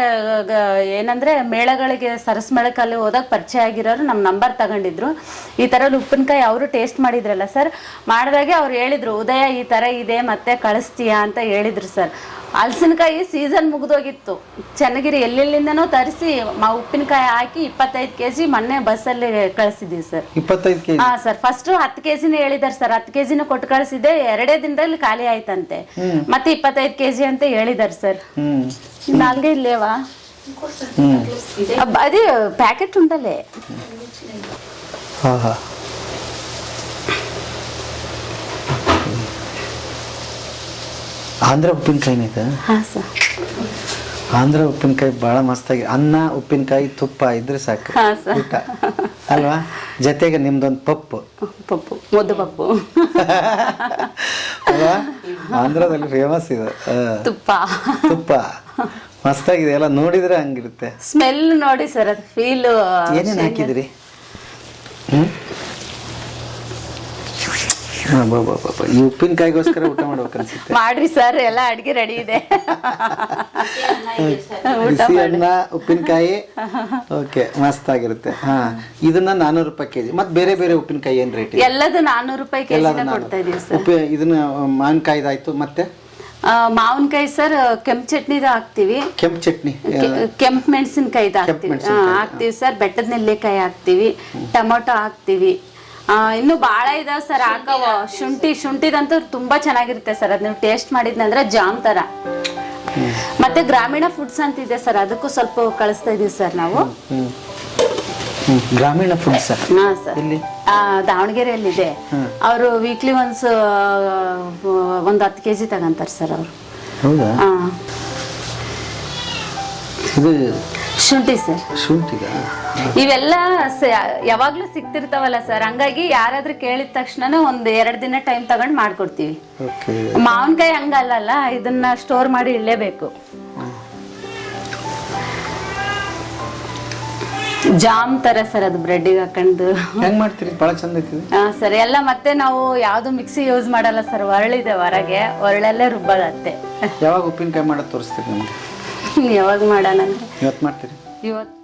ಏನಂದ್ರೆ ಮೇಳಗಳಿಗೆ, ಸರಸ್ ಮೇಳಕ್ಕೆ ಅಲ್ಲಿ ಹೋದಾಗ ಪರಿಚಯ ಆಗಿರೋರು ನಮ್ಮ ನಂಬರ್ ತಗೊಂಡಿದ್ರು. ಈ ತರ ಉಪ್ಪಿನಕಾಯಿ ಅವರು ಟೇಸ್ಟ್ ಮಾಡಿದ್ರಲ್ಲ ಸರ್, ಮಾಡಿದಾಗೆ ಅವ್ರು ಹೇಳಿದ್ರು, ಉದಯ ಈ ತರ ಇದೆ ಮತ್ತೆ ಕಳಿಸ್ತೀಯಾ ಅಂತ ಹೇಳಿದ್ರು ಸರ್. ಹಲಸಿನಕಾಯಿ ಸೀಸನ್ ಮುಗಿದೋಗಿತ್ತು. ಚನ್ನಗಿರಿ ಎಲ್ಲೆಲ್ಲಿಂದನೋ ತರಿಸಿ ಉಪ್ಪಿನಕಾಯಿ ಹಾಕಿ 25 ಕೆಜಿ ಮೊನ್ನೆ ಬಸ್ಸಲ್ಲಿ ಕಳಿಸಿದೀವಿ ಸರ್. 25 ಕೆಜಿ? ಹಾ ಸರ್. ಫಸ್ಟ್ 10 ಕೆಜಿನೇ ಹೇಳಿದಾರೆ ಸರ್. 10 ಕೆಜಿನ ಕೊಟ್ಟು ಕಳಿಸಿದೆ. 2 ದಿನದಲ್ಲಿ ಖಾಲಿ ಆಯ್ತಂತೆ. ಮತ್ತೆ 25 ಕೆಜಿ ಅಂತ ಹೇಳಿದಾರೆ ಸರ್. 4 ಇಲ್ಲೇವಾ? ಅದೇ ಪ್ಯಾಕೆಟ್ ಉಂಟಲ್ಲೇ. ಹಾ ಹಾ. ಆಂಧ್ರ ಉಪ್ಪಿನಕಾಯಿನ ಇದು? ಹಾ ಸರ್. ಆಂಧ್ರ ಉಪ್ಪಿನಕಾಯಿ ಬಹಳ ಮಸ್ತಾಗಿ, ಅನ್ನ ಉಪ್ಪಿನಕಾಯಿ ತುಪ್ಪ ಇದ್ರೆ ಸಾಕು ಊಟ ಅಲ್ವಾ? ಜೊತೆಗೆ ನಿಮ್ದೊಂದು ಪಪ್ಪು, ಮುದ್ದು ಪಪ್ಪು ಅಲ್ವಾ? ಆಂಧ್ರದಲ್ಲಿ ಫೇಮಸ್ ಇದು ತುಪ್ಪ. ಮಸ್ತಾಗಿದೆ, ಎಲ್ಲ ನೋಡಿದ್ರೆ ಹಂಗಿರುತ್ತೆ. ಸ್ಮೆಲ್ ನೋಡಿ ಸರ್, ಅದು ಫೀಲ್. ಏನೇನು ಹಾಕಿದ್ರಿ? ಈ ಉಪ್ಪಿನಕಾಯಿಗೋಸ್ಕರ ಊಟ ಮಾಡ್ಬೇಕು ಅನ್ಸುತ್ತೆ. ಮಾಡ್ರಿ ಸರ್, ಎಲ್ಲ ಅಡ್ಗೆ ರೆಡಿ ಇದೆ. ಬಿಸಿ ಅನ್ನ ಉಪ್ಪಿನಕಾಯಿ. ಓಕೆ, ಮಸ್ತ್ ಆಗಿರುತ್ತೆ. ಹಾ, ಇದನ್ನ 400 ರೂಪಾಯಿ ಕೆಜಿ. ಮತ್ತೆ ಬೇರೆ ಬೇರೆ ಉಪ್ಪಿನಕಾಯಿ ಏನ್ ರೇಟ್? ಎಲ್ಲದು 400 ರೂಪಾಯಿ ಕೆಜಿ ಕೊಡ್ತಾ ಇದೀವಿ ಸರ್. ಇದನ್ನ ಮಾವಿನಕಾಯಿದಾಯ್ತು, ಮತ್ತೆ ಮಾವಿನಕಾಯಿ ಸರ್ ಕೆಂಪು ಚಟ್ನಿದ ಹಾಕ್ತಿವಿ. ಕೆಂಪು ಚಟ್ನಿ, ಕೆಂಪು ಮೆಣಸಿನಕಾಯಿದ ಹಾಕ್ತಿವಿ ಸರ್. ಬೆಟ್ಟದ ನೆಲ್ಲಿಕಾಯಿ ಹಾಕ್ತಿವಿ, ಟೊಮೊಟೊ ಹಾಕ್ತಿವಿ. ಇನ್ನು ಬಾಳ ಇದಾವ ಸರ್ ಹಾಕವ. ಶುಂಠಿದಂತೂ ತುಂಬಾ ಚೆನ್ನಾಗಿರುತ್ತೆ ಸರ್. ಅದ್ ನೀವು ಟೇಸ್ಟ್ ಮಾಡಿದ್ನಂದ್ರೆ ಜಾಮ್ ತರ. ಮತ್ತೆ ಗ್ರಾಮೀಣ ಫುಡ್ಸ್ ಅಂತ ಇದೆ ಸರ್, ಅದಕ್ಕೂ ಸ್ವಲ್ಪ ಕಳಿಸ್ತಾ ಇದೀವಿ ಸರ್ ನಾವು. ಗ್ರಾಮೀಣ ಫುಡ್ಸ್? ಹಾ ಸರ್. ದಾವಣಗೆರೆಯಲ್ಲಿ ಇದೆ. ಅವರು ವೀಕ್ಲಿ ಒನ್ಸ್ ಒಂದು 10 ಕೆಜಿ ತಗೊಂತಾರೆ ಸರ್ ಅವರು. ಹೌದಾ? ಶುಂಠಿ ಸರ್. ಶುಂಠಿಗ? ಇವೆಲ್ಲ ಯಾವಾಗ್ಲೂ ಸಿಗ್ತಿರ್ತಾವಲ್ಲ ಸರ್, ಹಂಗಾಗಿ ಯಾರಾದ್ರೂ ಕೇಳಿದ ತಕ್ಷಣ 1-2 ದಿನ ಟೈಮ್ ತಗೊಂಡ್ ಮಾಡ್ಕೊಡ್ತೀವಿ. ಮಾವಿನಕಾಯಿ ಹಂಗಲ್ಲ, ಇದನ್ನ ಸ್ಟೋರ್ ಮಾಡಿ ಇಡಲೇಬೇಕು. ಜಾಮ್ ತರ ಸರ್, ಅದು ಬ್ರೆಡ್ಡಿಗೆ ಹಾಕೊಂಡು ಹೆಂಗ್ ಮಾಡ್ತೀರಿ? ಬಹಳ ಚಂದ ಐತಿ ಸರ್. ಎಲ್ಲ ಮತ್ತೆ ನಾವು ಯಾವ್ದು ಮಿಕ್ಸಿ ಯೂಸ್ ಮಾಡಲ್ಲ ಸರ್. ಒರಳಿದೆ ಹೊರಗೆ, ಒರಳಲ್ಲೇ ರುಬ್ಬದತ್ತೆ. ಯಾವಾಗ ಉಪ್ಪಿನಕಾಯಿ ಮಾಡೋದು ತೋರಿಸ್ತೀರಿ ನಮ್ಗೆ? ಯಾವಾಗ ಮಾಡೋಣ ಅಂದ್ರೆ ಇವತ್ತು ಮಾಡ್ತೀರಿ? ಇವತ್ತು